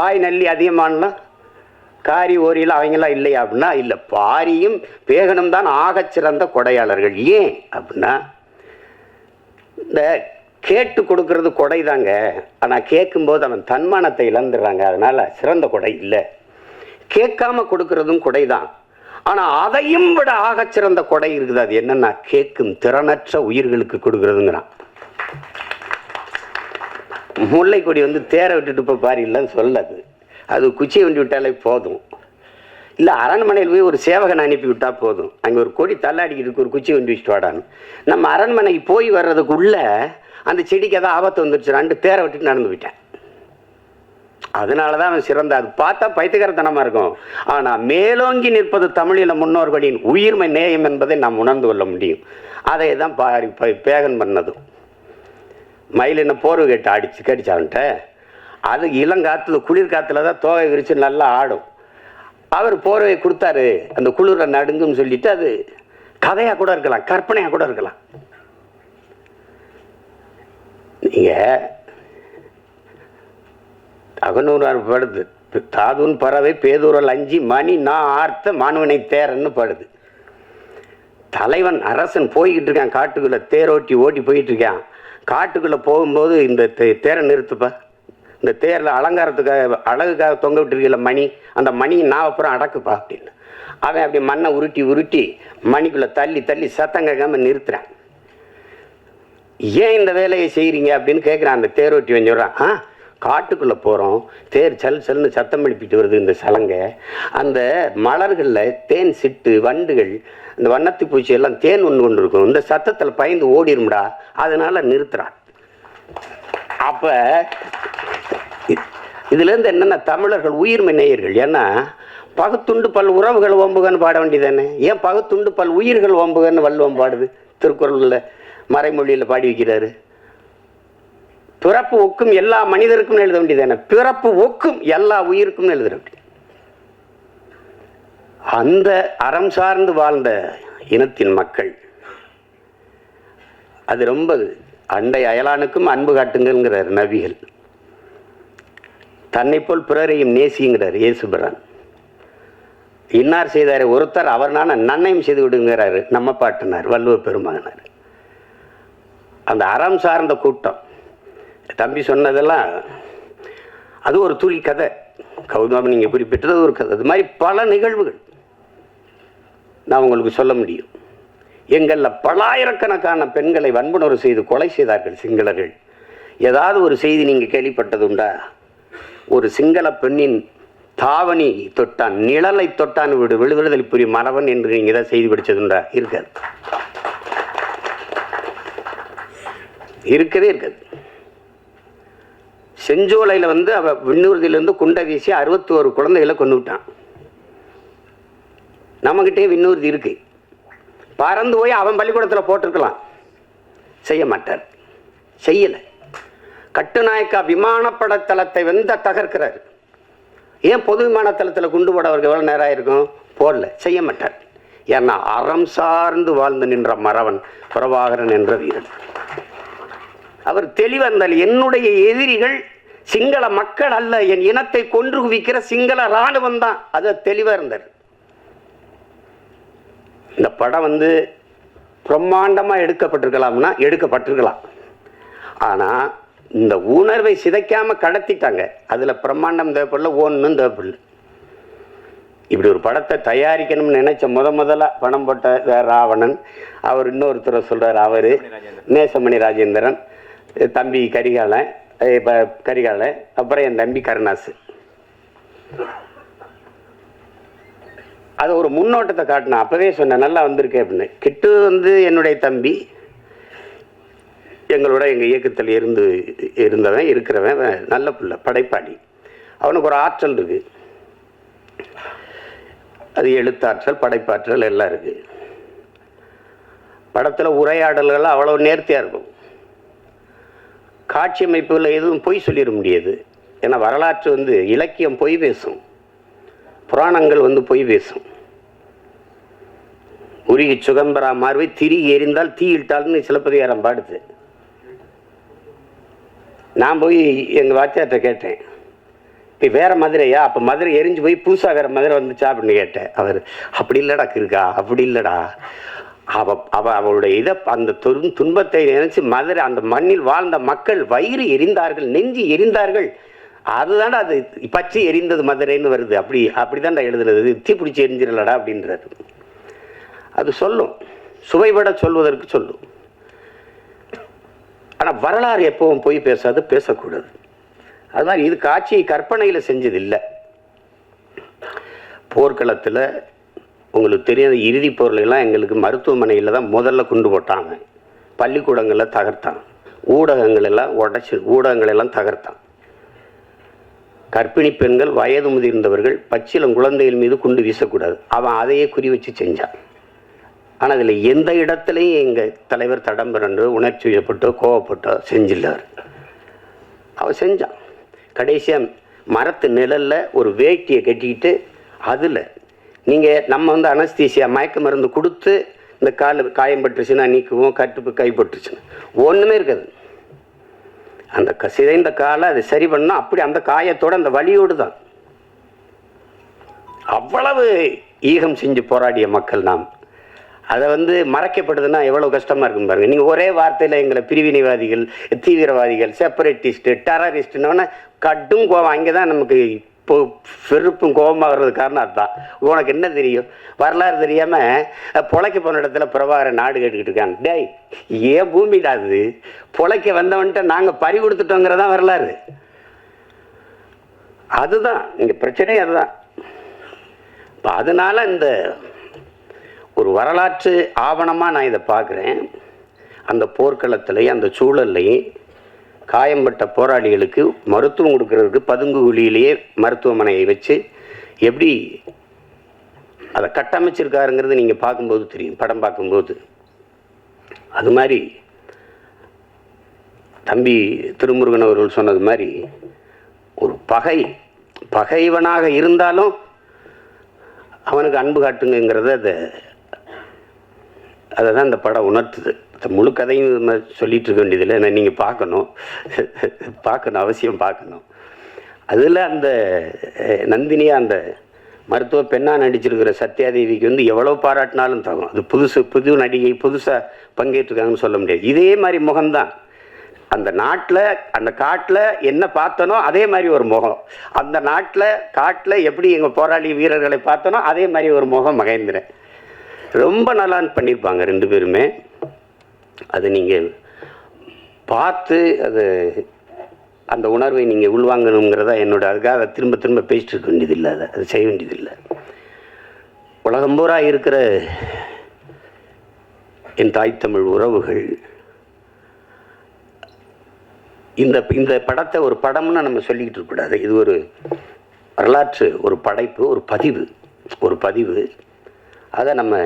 ஆய் நல்லி அதிகமானலாம் காரி ஓரியில் அவங்களாம் இல்லையா அப்படின்னா, இல்லை, பாரியும் பேகனும் தான் ஆகச்சிறந்த கொடையாளர்கள். ஏன் அப்படின்னா, இந்த கேட்டு கொடுக்கறது கொடை தாங்க, ஆனால் கேட்கும்போது அவன் தன்மானத்தை இழந்துடுறாங்க, அதனால் சிறந்த கொடை இல்லை. கேட்காம கொடுக்கறதும் கொடை தான், ஆனால் அதையும் விட ஆகச்சிறந்த கொடை இருக்குது. அது என்னன்னா, கேட்கும் திறனற்ற உயிர்களுக்கு கொடுக்கறதுங்கிறான். முல்லை கொடி தேரை விட்டுட்டு இப்போ பாரு இல்லைன்னு சொல்லாது, அது குச்சியை வண்டி விட்டாலே போதும். இல்லை அரண்மனையில் போய் ஒரு சேவகனை அனுப்பி விட்டால் போதும், அங்கே ஒரு கொடி தள்ளாடிக்கிட்டு ஒரு குச்சி வண்டி வச்சுட்டு வாடான்னு. நம்ம அரண்மனைக்கு போய் வர்றதுக்குள்ள அந்த செடிக்கு ஏதாவது ஆபத்து வந்துருச்சுடான்ட்டு தேரை விட்டுட்டு நடந்து விட்டேன். அதனால தான் அவன் சிறந்த. அது பார்த்தா பைத்தியக்காரத்தனமாக இருக்கும், ஆனால் மேலோங்கி நிற்பது தமிழில முன்னோர்களின் உயிர்மை நேயம் என்பதை நாம் உணர்ந்து கொள்ள முடியும். அதை தான் பேகன் பண்ணதும். மயில் என்ன போர்வை கேட்டு கடிச்சான்ட்ட, அது இளங்காற்றுல குளிர்காற்றுல தான் தோகை விரித்து நல்லா ஆடும். அவர் போர்வை கொடுத்தாரு, அந்த குளிரை நடுங்குன்னு சொல்லிட்டு அது கதையாக கூட இருக்கலாம், கற்பனையாக கூட இருக்கலாம். நீங்கள் அகநூறார் படுது, தாதுன் பறவை பேதூரல் அஞ்சி மணி நான் ஆர்த்த மாணவனை தேரன்னு படுது. தலைவன் அரசன் போய்கிட்டு இருக்கான், காட்டுக்குள்ள தேரோட்டி ஓட்டி போயிட்டு இருக்கான். காட்டுக்குள்ளே போகும்போது இந்த தேரை நிறுத்துப்பா, இந்த தேரில் அலங்காரத்துக்காக அழகுக்காக தொங்க விட்டுருக்கல மணி, அந்த மணி நான் அப்புறம் அடக்குப்பா அப்படின்னு. அவன் அப்படி மண்ணை உருட்டி உருட்டி மணிக்குள்ளே தள்ளி தள்ளி சத்தம் கேட்காம நிறுத்துறான். ஏன் இந்த வேலையை செய்கிறீங்க அப்படின்னு கேட்குறான். அந்த தேரோட்டி சொல்கிறான், காட்டுக்குள்ளே போகிறோம், தேர் சல் சல்னு சத்தம் எழுப்பிட்டு வருது இந்த சலங்கை, அந்த மலர்களில் தேன் சிட்டு வண்டுகள் இந்த வண்ணத்து பூச்சி எல்லாம் தேன் ஒன்று கொண்டு இருக்கும், இந்த சத்தத்தில் பயந்து ஓடிடும்டா, அதனால நிறுத்துறான். அப்போ இதுலேருந்து என்னென்ன தமிழர்கள் உயிர்மை நேயர்கள். ஏன்னா பகுத்துண்டு பல் உறவுகள் ஓம்புகன்னு பாட வேண்டியதானே, ஏன் பகுத்துண்டு பல் உயிர்கள் ஓம்புகன்னு வள்ளுவம் பாடுது, திருக்குறளில் மறைமொழியில் பாடி வைக்கிறாரு. பிறப்பு ஒக்கும் எல்லா மனிதருக்கும் எழுத வேண்டியதானே, பிறப்பு ஒக்கும் எல்லா உயிருக்கும் எழுத வேண்டியது. அந்த அறம் சார்ந்து வாழ்ந்த இனத்தின் மக்கள் அது ரொம்ப அண்டை அயலானுக்கும் அன்பு காட்டுங்கிறார் நபிகள். தன்னை போல் பிறரையும் நேசிங்கிறார் இயேசுபிரான். இன்னார் செய்தார் ஒருத்தர் அவர் நன்மையும் செய்து விடுங்கிறாரு நம்ம பாட்டினார் வள்ளுவ பெருமகனார். அந்த அறம் சார்ந்த கூட்டம் தம்பி சொன்னதெல்லாம் அது ஒரு துளி கதை. கௌதமன் நீங்கள் குறிப்பிட்டது ஒரு கதை. அது மாதிரி பல நிகழ்வுகள் நான் உங்களுக்கு சொல்ல முடியும். எங்களில் பலாயிரக்கணக்கான பெண்களை வன்புணர்வு செய்து கொலை செய்தார்கள் சிங்களர்கள். ஏதாவது ஒரு செய்தி நீங்கள் கேள்விப்பட்டதுண்டா? ஒரு சிங்கள பெண்ணின் தாவணி தொட்டான், நிழலை தொட்டான் விடுதலை புரியும் மறவன் என்று நீங்கள் ஏதாவது செய்தி படித்ததுண்டா? இருக்காது, இருக்கவே இருக்காது. செஞ்சோலையில் அவ விண்ணூர்தியிலிருந்து குண்டை வீசி 61 குழந்தைகளை கொண்டு விட்டான். நம்மகிட்டே விண்ணூர்தி இருக்கு, பறந்து போய் அவன் பள்ளிக்கூடத்தில் போட்டிருக்கலாம், செய்ய மாட்டார், செய்யலை. கட்டுநாயக்கா விமானப்பட தளத்தை தகர்க்கிறார். ஏன் பொது விமான தளத்தில் குண்டு போட அவருக்கு எவ்வளோ நேரம் ஆயிருக்கும்? போடல, செய்ய மாட்டார். ஏன்னா அறம் சார்ந்து வாழ்ந்து நின்ற மறவன் பிரபாகரன் என்ற வீரன். அவர் தெளிவந்தால் என்னுடைய எதிரிகள் சிங்கள மக்கள் அல்ல, என் இனத்தை கொன்று குவிக்கிற சிங்கள இராணுவம் தான். அது தெளிவாக இருந்தார். இந்த படம் பிரம்மாண்டமாக எடுக்கப்பட்டிருக்கலாம்னா எடுக்கப்பட்டிருக்கலாம். ஆனால் இந்த உணர்வை சிதைக்காமல் கடத்திட்டாங்க. அதில் பிரம்மாண்டம் தேவைப்படல, ஒன்றும் தேவைப்படல. இப்படி ஒரு படத்தை தயாரிக்கணும்னு நினைச்ச முதல்ல பணம் போட்ட ராவணன், அவர் இன்னொருத்தரை சொல்கிறார், அவர் நேசமணி ராஜேந்திரன், தம்பி கரிகாலன், அப்புறம் என் தம்பி கருணாசு. அது ஒரு முன்னோட்டத்தை காட்டினேன். அப்போவே சொன்னேன் நல்லா வந்திருக்கேன் அப்படின்னு. கிட்டு என்னுடைய தம்பி, எங்களோட எங்கள் இயக்கத்தில் இருந்தவன் இருக்கிறவன், நல்ல பிள்ளை, படைப்பாளி. அவனுக்கு ஒரு ஆற்றல் இருக்குது. அது எழுத்தாற்றல், படைப்பாற்றல் எல்லாம் இருக்குது. படத்தில் உரையாடல்கள் அவ்வளோ நேர்த்தியாக இருக்கும். காட்சி அமைப்புகளில் எதுவும் பொய் சொல்லிட முடியாது. ஏன்னா வரலாற்று இலக்கியம் பொய் பேசும், புராணங்கள் பொய் பேசும். உருகி சுகம்பரா மார்வை திரிகி எரிந்தால் தீ இட்டால்னு சிலப்பதிகாரம் பாடுது. நான் போய் எங்கள் வாத்தியார்கிட்ட கேட்டேன், இப்போ வேறு மதுரையா? அப்போ மதுரை எரிஞ்சு போய் புதுசாக வேறு மதுரை வந்துச்சா அப்படின்னு கேட்டேன். அவர் அப்படி இல்லைடா இருக்கா, அப்படி இல்லைடா, அவளுடைய இதை அந்த துன்பத்தை நினைச்சு மதுரை அந்த மண்ணில் வாழ்ந்த மக்கள் வயிறு எரிந்தார்கள், நெஞ்சு எரிந்தார்கள், அதுதான்டா அது பற்றி எரிந்தது மதுரைன்னு வருது. அப்படிதான்டா எழுதுனது, தீப்பிடிச்சி எரிஞ்சிடலடா அப்படின்றாரு. அது சொல்லும், சுவைபட சொல்வதற்கு சொல்லும். ஆனால் வரலாறு எப்பவும் போய் பேசாது, பேசக்கூடாது. அது மாதிரி இது காட்சியை கற்பனையில் செஞ்சது இல்லை. போர்க்களத்தில் உங்களுக்கு தெரியாத இறுதி போர்லாம் எங்களுக்கு மருத்துவமனையில் தான் முதல்ல குண்டு போட்டாங்க, பள்ளிக்கூடங்களில் தகர்த்தான், ஊடகங்களெல்லாம் தகர்த்தான். கர்ப்பிணி பெண்கள், வயது முதிர்ந்தவர்கள், பச்சிலம் குழந்தைகள் மீது குண்டு வீசக்கூடாது, அவன் அதையே குறி வச்சு செஞ்சான். ஆனால் அதில் எந்த இடத்துலையும் எங்கள் தலைவர் தடம் பிறண்டு உணர்ச்சி வயப்பட்டோ கோவப்பட்டோ செஞ்சில்லார். அவன் செஞ்சான். கடைசியாக மரத்து நிழலில் ஒரு வேட்டியை கட்டிக்கிட்டு அதில் நீங்கள் நம்ம அனஸ்தீசியா மயக்க மருந்து கொடுத்து இந்த கால் காயம் பட்டுருச்சுன்னா நீக்குவோம், கட்டுப்பு கைப்பட்டுருச்சுன்னா ஒன்றுமே இருக்காது. அந்த சிதைந்த காலை அதை சரி பண்ணால் அப்படி அந்த காயத்தோடு அந்த வலியோடு தான். அவ்வளவு ஈகம் செஞ்சு போராடிய மக்கள் நாம். அதை மறைக்கப்படுதுன்னா எவ்வளோ கஷ்டமாக இருக்கும் பாருங்கள். நீங்கள் ஒரே வார்த்தையில் எங்களை பிரிவினைவாதிகள், தீவிரவாதிகள், செப்பரேட்டிஸ்ட்டு, டெரரிஸ்ட்டுன்னு கடும் கோவம். அங்கே தான் நமக்கு இப்போ பெருப்பும் கோபமாக வர்றது காரணம் அதுதான். உனக்கு என்ன தெரியும், வரலாறு தெரியாமல் பொழைக்க போன இடத்துல பிரபாகரன் நாடு கேட்டுக்கிட்டு இருக்காங்க. டேய், ஏன் பூமிடாது பொழைக்க வந்தவன்ட்ட நாங்கள் பறி கொடுத்துட்டோங்கிறதான் வரலாறு. அதுதான் இங்கே பிரச்சனை. அதுதான் இப்போ அதனால இந்த ஒரு வரலாற்று ஆவணமாக நான் இதை பார்க்குறேன். அந்த போர்க்களத்துலேயும் அந்த சூழல்லையும் காயம்பட்ட போராளிகளுக்கு மருத்துவம் கொடுக்கறதுக்கு பதுங்கு குழியிலேயே மருத்துவமனையை வச்சு எப்படி அதை கட்டமைச்சிருக்காருங்கிறது நீங்கள் பார்க்கும்போது தெரியும், படம் பார்க்கும்போது. அது மாதிரி தம்பி திருமுருகன் அவர்கள் சொன்னது மாதிரி ஒரு பகைவனாக இருந்தாலும் அவனுக்கு அன்பு காட்டுங்கிறத அதை தான் இந்த படம் உணர்த்துது. முழு கதையும் சொல்லிட்டு இருக்க வேண்டியதில்லை, நீங்கள் பார்க்கணும், அவசியம் பார்க்கணும். அதில் அந்த நந்தினியாக அந்த மருத்துவ பெண்ணாக நடிச்சிருக்கிற சத்யாதேவிக்கு எவ்வளோ பாராட்டினாலும் தகும். அது புது நடிகை, புதுசாக பங்கேற்றுருக்காங்கன்னு சொல்ல முடியாது. இதே மாதிரி முகம்தான் அந்த நாட்டில், அந்த காட்டில் என்ன பார்த்தனோ அதே மாதிரி ஒரு முகம், அந்த காட்டில் எப்படி எங்கள் போராளி வீரர்களை பார்த்தனோ அதே மாதிரி ஒரு முகம் மகேந்திரன். ரொம்ப நல்லா பண்ணியிருப்பாங்க ரெண்டு பேருமே. அது நீங்கள் பார்த்து அந்த உணர்வை நீங்கள் உள்வாங்கணுங்கிறதா என்னோட. அதுக்காக அதை திரும்ப பேசிட்டு இருக்க வேண்டியதில்லை, அதை செய்ய வேண்டியதில்லை. உலகம் பூரா இருக்கிற என் தாய் தமிழ் உறவுகள் இந்த படத்தை ஒரு படம்னு நம்ம சொல்லிக்கிட்டு இருக்கக்கூடாது. இது ஒரு வரலாற்று, ஒரு படைப்பு, ஒரு பதிவு. அதை நம்ம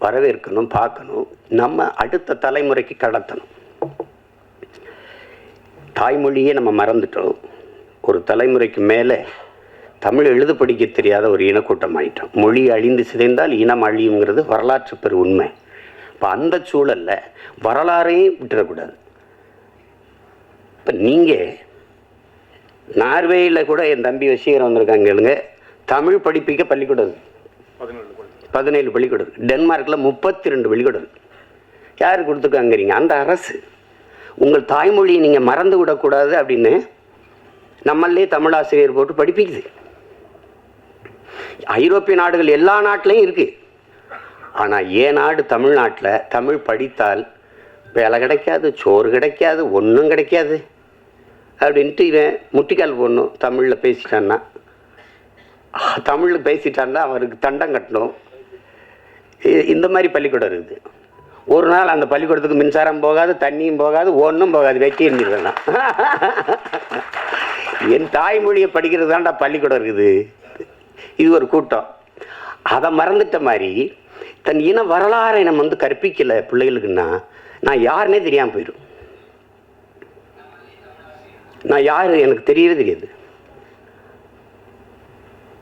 வரவேற்கணும், பார்க்கணும், நம்ம அடுத்த தலைமுறைக்கு கடத்தணும். தாய்மொழியே நம்ம மறந்துட்டோம். ஒரு தலைமுறைக்கு மேலே தமிழ் எழுத படிக்க தெரியாத ஒரு இனக்கூட்டம் ஆகிட்டோம். மொழி அழிந்து சிதைந்தால் இனம் அழியுங்கிறது வரலாற்று பெரு உண்மை. இப்போ அந்த சூழலில் வரலாறையும் விட்டுறக்கூடாது. இப்போ நீங்கள் நார்வேயில் கூட என் தம்பி வசீகரம் வந்திருக்காங்க கேளுங்க, தமிழ் படிப்பிக்க பள்ளிக்கூடம் 17 பள்ளிக்கூடம். டென்மார்க்கில் 32 பள்ளிக்கூடம். யார் கொடுத்துருக்காங்கிறீங்க? அந்த அரசு. உங்கள் தாய்மொழியை நீங்கள் மறந்து விடக்கூடாது அப்படின்னு நம்மளே தமிழாசிரியர் போட்டு படிப்பிக்குது. ஐரோப்பிய நாடுகள் எல்லா நாட்டிலையும் இருக்குது. ஆனால் ஏன் நாடு தமிழ்நாட்டில் தமிழ் படித்தால் வேலை கிடைக்காது, சோறு கிடைக்காது, ஒன்றும் கிடைக்காது அப்படின்ட்டு இவன் முட்டிக்கால் போடணும். தமிழில் பேசிட்டான்னா அவருக்கு தண்டம் கட்டணும். இந்த மாதிரி பள்ளிக்கூடம் இருக்குது. ஒரு நாள் அந்த பள்ளிக்கூடத்துக்கு மின்சாரம் போகாது, தண்ணியும் போகாது, ஒன்றும் போகாது, வெட்டி எண்ணிடுறேன்னா. என் தாய்மொழியை படிக்கிறது தான்டா பள்ளிக்கூடம் இருக்குது. இது ஒரு கூட்டம். அதை மறந்துட்ட மாதிரி தன் இன வரலாறை நம்ம கற்பிக்கலை பிள்ளைகளுக்குன்னா நான் யாருன்னே தெரியாமல் போயிடும். நான் யார் எனக்கு தெரியவே தெரியாது.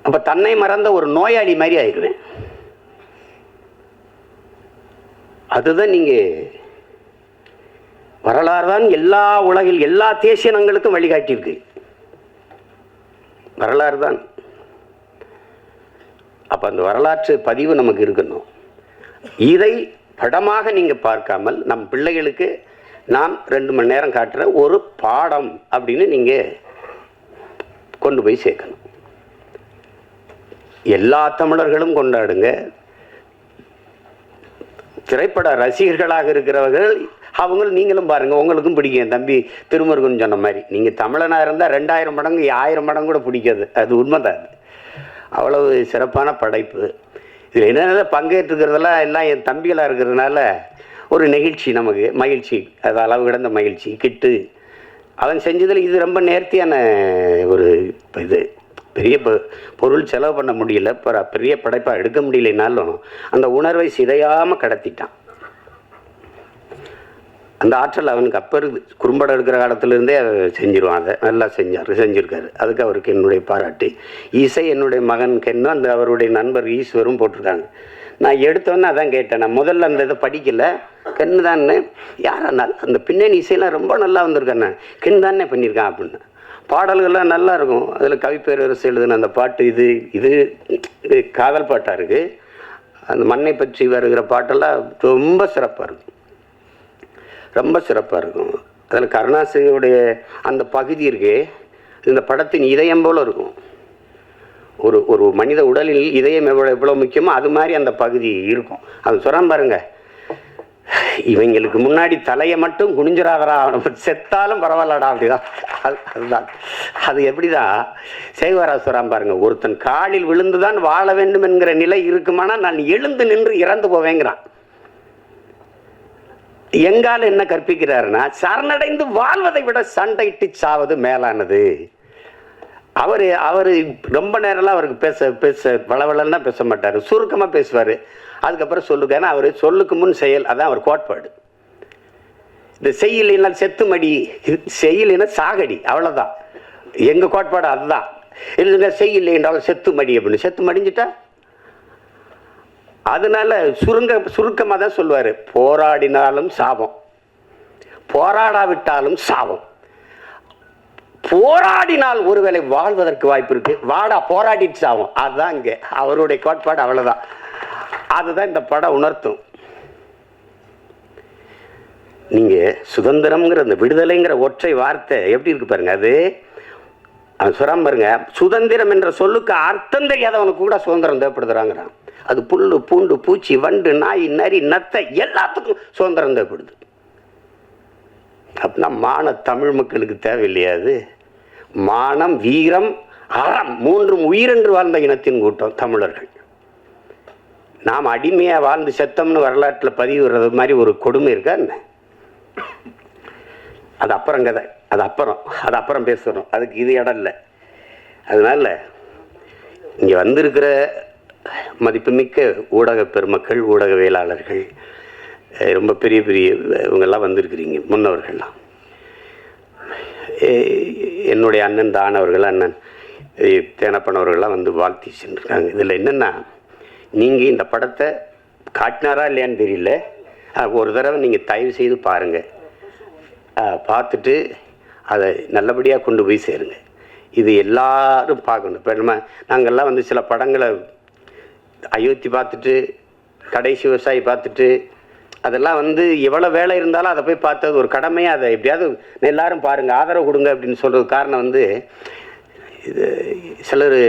அப்போ தன்னை மறந்த ஒரு நோயாளி மாதிரி ஆயிடுவேன். அதுதான் நீங்கள் வரலாறு தான் எல்லா உலகில் எல்லா தேசியனங்களுக்கும் வழிகாட்டியிருக்கு. வரலாறு தான். அப்போ அந்த வரலாற்று பதிவு நமக்கு இருக்கணும். இதை படமாக நீங்கள் பார்க்காமல் நம் பிள்ளைகளுக்கு நான் 2 மணி நேரம் காட்டுற ஒரு பாடம் அப்படின்னு நீங்கள் கொண்டு போய் சேர்க்கணும். எல்லா தமிழர்களும் கொண்டாடுங்க. திரைப்பட ரசிகர்களாக இருக்கிறவர்கள் நீங்களும் பாருங்கள், உங்களுக்கும் பிடிக்கும். தம்பி திருமுருகன் சொன்ன மாதிரி நீங்கள் தமிழனாக இருந்தால் 2000 மடங்கு 1000 மடங்கு கூட பிடிக்காது. அது உண்மைதான். அது அவ்வளவு சிறப்பான படைப்பு. இதில் என்னென்ன பங்கேற்றுக்கிறதெல்லாம் எல்லாம் என் தம்பிகளாக இருக்கிறதுனால ஒரு நெகிழ்ச்சி, நமக்கு மகிழ்ச்சி. அது அளவு கிடந்த மகிழ்ச்சி. கிட்டு அவன் செஞ்சதில் இது ரொம்ப நேர்த்தியான ஒரு இது. பெரிய பொருள் செலவு பண்ண முடியல, பெரிய படைப்பாக எடுக்க முடியலைனாலும் அந்த உணர்வை சிதையாமல் கடத்திட்டான். அந்த ஆற்றல் அவனுக்கு அப்போ இருக்குது. குறும்படம் எடுக்கிற காலத்துலேருந்தே அதை செஞ்சிருவான். அதை நல்லா செஞ்சுருக்காரு. அதுக்கு அவருக்கு என்னுடைய பாராட்டு. இசை என்னுடைய மகன் கென்னும் அந்த அவருடைய நண்பர் ஈஸ்வரும் போட்டிருக்காங்க. நான் எடுத்தோன்னே அதான் கேட்டேன். நான் முதல்ல அந்த இதை படிக்கலை, கென்னு தானே யாரானாலும் அந்த பின்னணி இசையெல்லாம் ரொம்ப நல்லா வந்திருக்கேண்ணே, கென் தானே பண்ணியிருக்கான் அப்படின்னு. பாடல்கள்லாம் நல்லா இருக்கும். அதில் கவிப்பேரரசு எழுதுன அந்த பாட்டு இது காதல் பாட்டாக இருக்குது. அந்த மண்ணை பற்றி வருகிற பாட்டெல்லாம் ரொம்ப சிறப்பாக இருக்கும், ரொம்ப சிறப்பாக இருக்கும். அதில் கருணாசிரியுடைய அந்த பகுதி இருக்கே, இந்த படத்தின் இதயம் போல் இருக்கும். ஒரு மனித உடலில் இதயம் எவ்வளோ முக்கியமோ அது மாதிரி அந்த பகுதி இருக்கும். அது சொல்கிறான் பாருங்க, இவங்களுக்கு முன்னாடி தலையை மட்டும் குனிஞ்சிராதரா, செத்தாலும் பரவாயில்லடா அப்படிதான். அதுதான் அது எப்படிதான் செய்வாரா சொல்கிறான் பாருங்க, ஒருத்தன் காலில் விழுந்துதான் வாழ வேண்டும் என்கிற நிலை இருக்குமானா நான் எழுந்து நின்று இறந்து போவேங்கிறான். எங்கால என்ன கற்பிக்கிறாருன்னா, சரணடைந்து வாழ்வதை விட சண்டையிட்டு சாவது மேலானது. அவர் ரொம்ப நேரம்லாம் அவருக்கு பேச வளவளன்னா பேச மாட்டார், சுருக்கமாக பேசுவார். அதுக்கப்புறம் சொல்லுங்க, ஏன்னா அவர் சொல்லுக்கு முன் செயல், அதான் அவர் கோட்பாடு. இந்த செய்யலைன்னா செத்துமடி, செய்யலைன்னா சாகடி, அவ்வளோதான் எங்கள் கோட்பாடு. அதுதான் இல்லைங்க, செய்யலை என்றாலும் செத்துமடி அப்படின்னு, செத்து மடிஞ்சிட்டா. அதனால சுருக்கமாக தான் சொல்லுவார், போராடினாலும் சாபம், போராடாவிட்டாலும் சாபம். போராடினால் ஒருவேளை வாழ்வதற்கு வாய்ப்பு இருக்கு, வாடா போராடிட்டு சாவும். அதுதான் இங்கே அவருடைய கோட்பாடு, அவ்வளோதான். அதுதான் இந்த படம் உணர்த்தும். நீங்க சுதந்திரம்ங்கிற அந்த விடுதலைங்கிற ஒற்றை வார்த்தை எப்படி இருக்கு பாருங்க. அது சொல்றான் பாருங்க, சுதந்திரம் என்ற சொல்லுக்கு அர்த்தம் தெரியாதவனுக்கு கூட சுதந்திரம் தேவைப்படுதுறாங்கிறான். அது புல்லு பூண்டு பூச்சி வண்டு நாய் நரி நத்தை எல்லாத்துக்கும் சுதந்திரம் தேவைப்படுது. அப்படின்னா மான தமிழ் மக்களுக்கு தேவையில்லையா? அது மானம் வீரம் அறம் மூன்றும் உயிரென்று வாழ்ந்த இனத்தின் கூட்டம் தமிழர்கள். நாம் அடிமையாக வாழ்ந்து செத்தம்னு வரலாற்றில் பதிவுறது மாதிரி ஒரு கொடுமை இருக்கா என்ன? அது அப்புறம் கதை, அது அப்புறம் பேசுகிறோம், அதுக்கு இது இடம் இல்லை. அதனால் இங்கே வந்திருக்கிற மதிப்புமிக்க ஊடக பெருமக்கள், ஊடகவியலாளர்கள், ரொம்ப பெரிய பெரிய இவங்கெல்லாம் வந்திருக்கிறீங்க, முன்னவர்கள்லாம். என்னுடைய அண்ணன் தானவர்கள், அண்ணன் தேனப்பனவர்கள்லாம் வந்து வாழ்த்தி சென்றிருக்காங்க. இதில் என்னென்னா, நீங்கள் இந்த படத்தை காட்டினாரா இல்லையான்னு தெரியல, ஒரு தடவை நீங்கள் தயவு செய்து பாருங்கள், பார்த்துட்டு அதை நல்லபடியாக கொண்டு போய் சேருங்க. இது எல்லாரும் பார்க்கணும். இப்போ நாங்கள்லாம் வந்து சில படங்களை அயோத்தி பார்த்துட்டு, கடைசி விவசாயி பார்த்துட்டு, அதெல்லாம் வந்து எவ்வளோ வேலை இருந்தாலும் அதை போய் பார்த்தது ஒரு கடமையாக, அதை எப்படியாவது எல்லாரும் பாருங்கள், ஆதரவு கொடுங்க அப்படின்னு சொல்கிறது காரணம் வந்து, இது சிலர்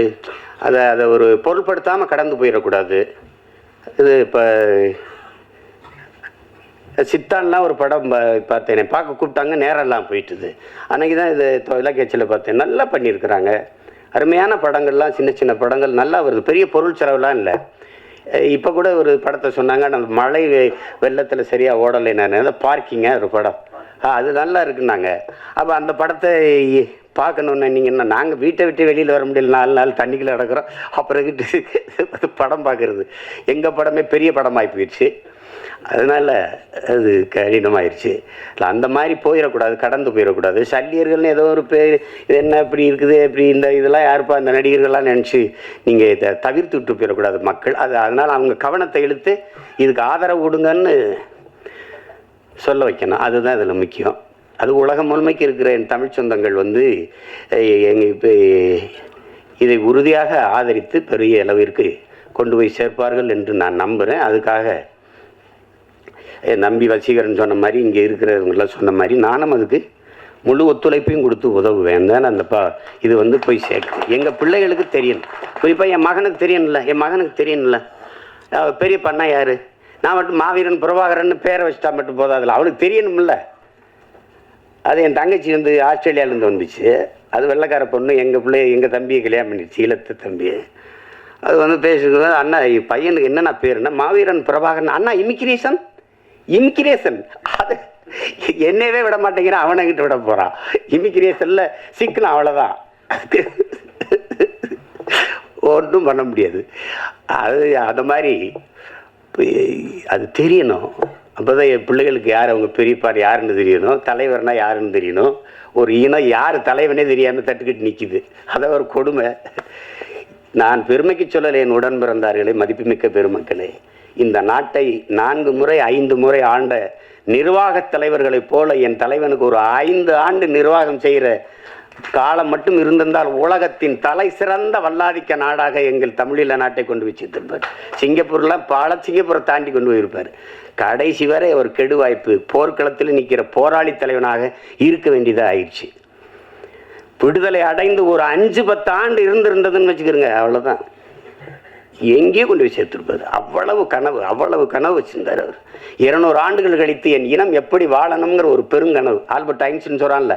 அதை ஒரு பொருட்படுத்தாமல் கடந்து போயிடக்கூடாது. இது இப்போ சித்தான்லாம் ஒரு படம் பார்த்தேன், பார்க்க கூப்பிட்டாங்க, நேரெல்லாம் போயிட்டுது. அன்றைக்கி தான் இது இலக்கியச்சில் பார்த்தேன், நல்லா பண்ணியிருக்கிறாங்க. அருமையான படங்கள்லாம், சின்ன சின்ன படங்கள் நல்லா வருது, பெரிய பொருள் செலவுலாம் இல்லை. இப்போ கூட ஒரு படத்தை சொன்னாங்க, நம்ம மழை வெள்ளத்தில் சரியாக ஓடலை, நான் பார்க்கிங்க ஒரு படம், அது நல்லா இருக்குன்னாங்க. அப்போ அந்த படத்தை பார்க்கணுன்னு நீங்கள் என்ன, நாங்கள் வீட்டை விட்டு வெளியில் வர முடியல, 4 நாள் தண்ணிக்குள்ளே நடக்கிறோம், அப்புறம்கிட்டு படம் பார்க்குறது. எங்கள் படமே பெரிய படமாகி போயிடுச்சு, அதனால் அது கடினமாயிருச்சு. இல்லை அந்த மாதிரி போயிடக்கூடாது, கடந்து போயிடக்கூடாது. சல்லியர்கள்னு ஏதோ ஒரு பேர், இது என்ன இப்படி இருக்குது, இப்படி இந்த இதெல்லாம் யாருப்பா இந்த நடிகர்கள்லாம் நினச்சி நீங்கள் இதை தவிர்த்து விட்டு போயிடக்கூடாது மக்கள். அதனால் அவங்க கவனத்தை இழுத்து இதுக்கு ஆதரவு கொடுங்கன்னு சொல்ல வைக்கணும். அதுதான் இதில் முக்கியம். அது உலகம் முழுமைக்கு இருக்கிற என் தமிழ் சொந்தங்கள் வந்து எங்கள் இப்போ இதை உறுதியாக ஆதரித்து பெரிய அளவிற்கு கொண்டு போய் சேர்ப்பார்கள் என்று நான் நம்புகிறேன். அதுக்காக நம்பி வசீகரன் சொன்ன மாதிரி, இங்கே இருக்கிறவங்களாம் சொன்ன மாதிரி, நானும் அதுக்கு முழு ஒத்துழைப்பையும் கொடுத்து உதவுவேன் தான். அந்த இது வந்து போய் சேர்க்கும். எங்கள் பிள்ளைகளுக்கு தெரியணும், குறிப்பாக என் மகனுக்கு தெரியணும்ல, பெரிய பண்ணா யார், நான் மட்டும் மாவீரன் பிரபாகரன் பேரை வச்சுட்டா மட்டும் போதாதுல, அவனுக்கு தெரியணும்ல. அது என் தங்கச்சி வந்து ஆஸ்திரேலியாவிலேருந்து வந்துச்சு, அது வெள்ளைக்கார பொண்ணு, எங்கள் தம்பியை கல்யாணம் பண்ணிடுச்சு, ஈழத்து தம்பியை. அது வந்து பேசுகிறது, அண்ணா பையனுக்கு என்னென்ன பேருன்னா மாவீரன் பிரபாகரன். அண்ணா இமிக்ரேஷன் அது என்னவே விட மாட்டேங்கிறான், அவனைக்கிட்ட விட போகிறான். இமிக்ரேஷனில் சிக்கணும், அவ்வளோதான், ஒன்றும் பண்ண முடியாது. அது அந்த மாதிரி அது தெரியணும். அப்போ தான் என் பிள்ளைகளுக்கு யார் அவங்க பெரியப்பார் யாருன்னு தெரியணும், தலைவர்னா யாருன்னு தெரியணும். ஒரு இனம் யார் தலைவனே தெரியாமல் தட்டுக்கிட்டு நிற்கிது, அதை ஒரு கொடுமை. நான் பெருமைக்கு சொல்லலை என் உடன் பிறந்தார்களே, மதிப்புமிக்க பெருமக்களே, இந்த நாட்டை 4 முறை 5 முறை ஆண்ட நிர்வாக தலைவர்களைப் போல என் தலைவனுக்கு ஒரு 5 ஆண்டு நிர்வாகம் செய்கிற காலம் மட்டும் இருந்திருந்தால் உலகத்தின் தலை சிறந்த வல்லாதிக்க நாடாக எங்கள் தமிழீழ நாட்டை கொண்டு வச்சிருப்பார். சிங்கப்பூர்லாம் சிங்கப்பூரை தாண்டி கொண்டு போயிருப்பார். கடைசி வரை ஒரு கெடு வாய்ப்பு, போர்க்களத்தில் நிற்கிற போராளி தலைவனாக இருக்க வேண்டியதாக ஆயிடுச்சு. விடுதலை அடைந்து ஒரு 5-10 ஆண்டு இருந்திருந்ததுன்னு வச்சுக்கிறோங்க, அவ்வளோதான். எங்கேயோ கொண்டு போய் சேர்த்துருப்பார். அவ்வளவு கனவு வச்சிருந்தார் அவர். 200 ஆண்டுகள் கழித்து என் இனம் எப்படி வாழணுங்கிற ஒரு பெருங்கனவு. ஆல்பர்ட் ஐன்ஸ்டீன் சொல்றான்ல,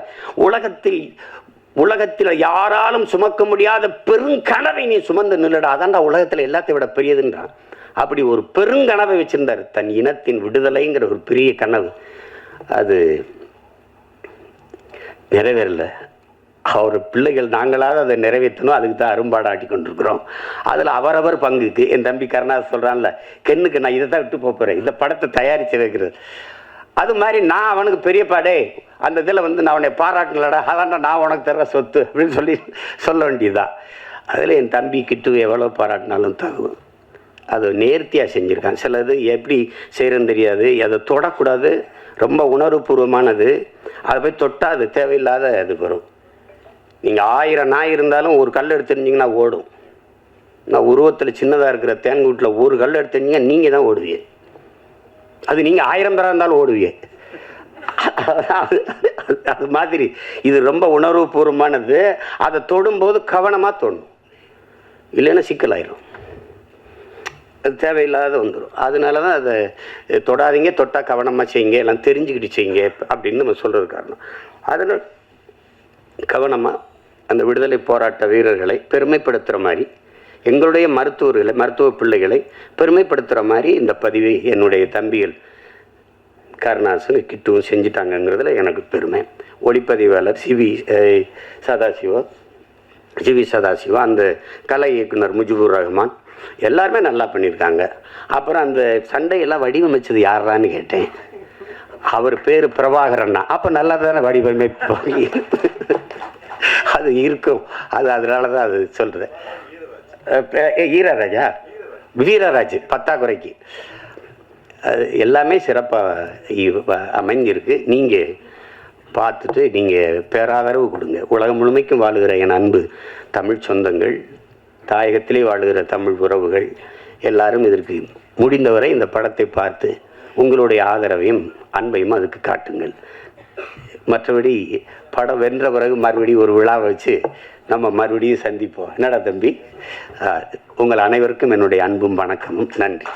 உலகத்தில் யாராலும் சுமக்க முடியாத பெருங்கனவை நீ சுமந்து நில்லடா, அதான்டா உலகத்தில் எல்லாத்தை விட பெரியதுன்றான். அப்படி ஒரு பெருங்கனவை வச்சிருந்தார், தன் இனத்தின் விடுதலைங்கிற ஒரு பெரிய கனவு. அது நிறைவேறல. அவர் பிள்ளைகள் நாங்களாவது அதை நிறைவேற்றணும், அதுக்கு தான் அரும்பாடாட்டி கொண்டிருக்கிறோம். அதில் அவரவர் பங்குக்கு என் தம்பி கருணாஸ் சொல்கிறான்ல, கென்னுக்கு நான் இதை தான் விட்டு போகிறேன், இந்த படத்தை தயாரித்து வைக்கிறது. அது மாதிரி நான் அவனுக்கு பெரியப்பாடே அந்த இதில் நான் அவனை பாராட்டலடா, அதான்டா நான் உனக்கு தர்ற சொத்து அப்படின்னு சொல்ல வேண்டியதுதான். அதில் என் தம்பி கிட்டு எவ்வளோ பாராட்டினாலும் தகுவும். அது நேர்த்தியாக செஞ்சுருக்கான். சிலது எப்படி செய்கிறன்னு தெரியாது, அதை தொடக்கூடாது, ரொம்ப உணர்வுபூர்வமானது. அதை போய் தொட்டால் அது தேவையில்லாத அது வரும். நீங்கள் 1000 நாய் இருந்தாலும் ஒரு கல் எடுத்துருந்தீங்கன்னா ஓடும். நான் உருவத்தில் சின்னதாக இருக்கிற தேன்கூட்டில் ஒரு கல் எடுத்துருந்தீங்க நீங்கள் தான் ஓடுவீங்க. அது நீங்கள் 1000 பேராக இருந்தாலும் ஓடுவீங்க. அது மாதிரி இது ரொம்ப உணர்வுபூர்வமானது. அதை தொடும்போது கவனமாக தொடணும், இல்லைன்னா சிக்கலாயிரும், அது தேவையில்லாத வந்துடும். அதனால தான் அதை தொடாதீங்க, தொட்டால் கவனமாக செய்யுங்க, எல்லாம் தெரிஞ்சுக்கிட்டு செய்யுங்க அப்படின்னு நம்ம சொல்கிறது காரணம். அதனால் கவனமாக அந்த விடுதலை போராட்ட வீரர்களை பெருமைப்படுத்துகிற மாதிரி, எங்களுடைய மருத்துவ பிள்ளைகளை பெருமைப்படுத்துகிற மாதிரி இந்த பதிவை என்னுடைய தம்பிகள் கருணாசன் கிட்டுவும் செஞ்சிட்டாங்கங்கிறதுல எனக்கு பெருமை. ஒளிப்பதிவாளர் சிவி சதாசிவா, அந்த கலை இயக்குனர் முஜிபுர் ரஹ்மான் எல்லாருமே நல்லா பண்ணியிருக்காங்க. அப்புறம் அந்த சண்டையெல்லாம் வடிவமைச்சது யாரான்னு கேட்டேன். அவர் பேர் பிரபாகரன்னா. அப்போ நல்லா தானே வடிவமைப்பாங்க, அது இருக்கும். அதனால தான் அது சொல்கிறேன். வீரராஜ் பத்தாக்குறைக்கு அது எல்லாமே சிறப்பாக அமைஞ்சிருக்கு. நீங்கள் பார்த்துட்டு நீங்கள் பேராதரவு கொடுங்க. உலகம் முழுமைக்கும் வாழுகிற என் அன்பு தமிழ் சொந்தங்கள், தாயகத்திலே வாழுகிற தமிழ் உறவுகள் எல்லாரும் இதற்கு முடிந்தவரை இந்த படத்தை பார்த்து உங்களுடைய ஆதரவையும் அன்பையும் அதுக்கு காட்டுங்கள். மற்றபடி படம் வென்ற பிறகு மறுபடியும் ஒரு விழா வச்சு நம்ம மறுபடியும் சந்திப்போம். என்னடா தம்பி, உங்கள் அனைவருக்கும் என்னுடைய அன்பும் வணக்கமும். நன்றி.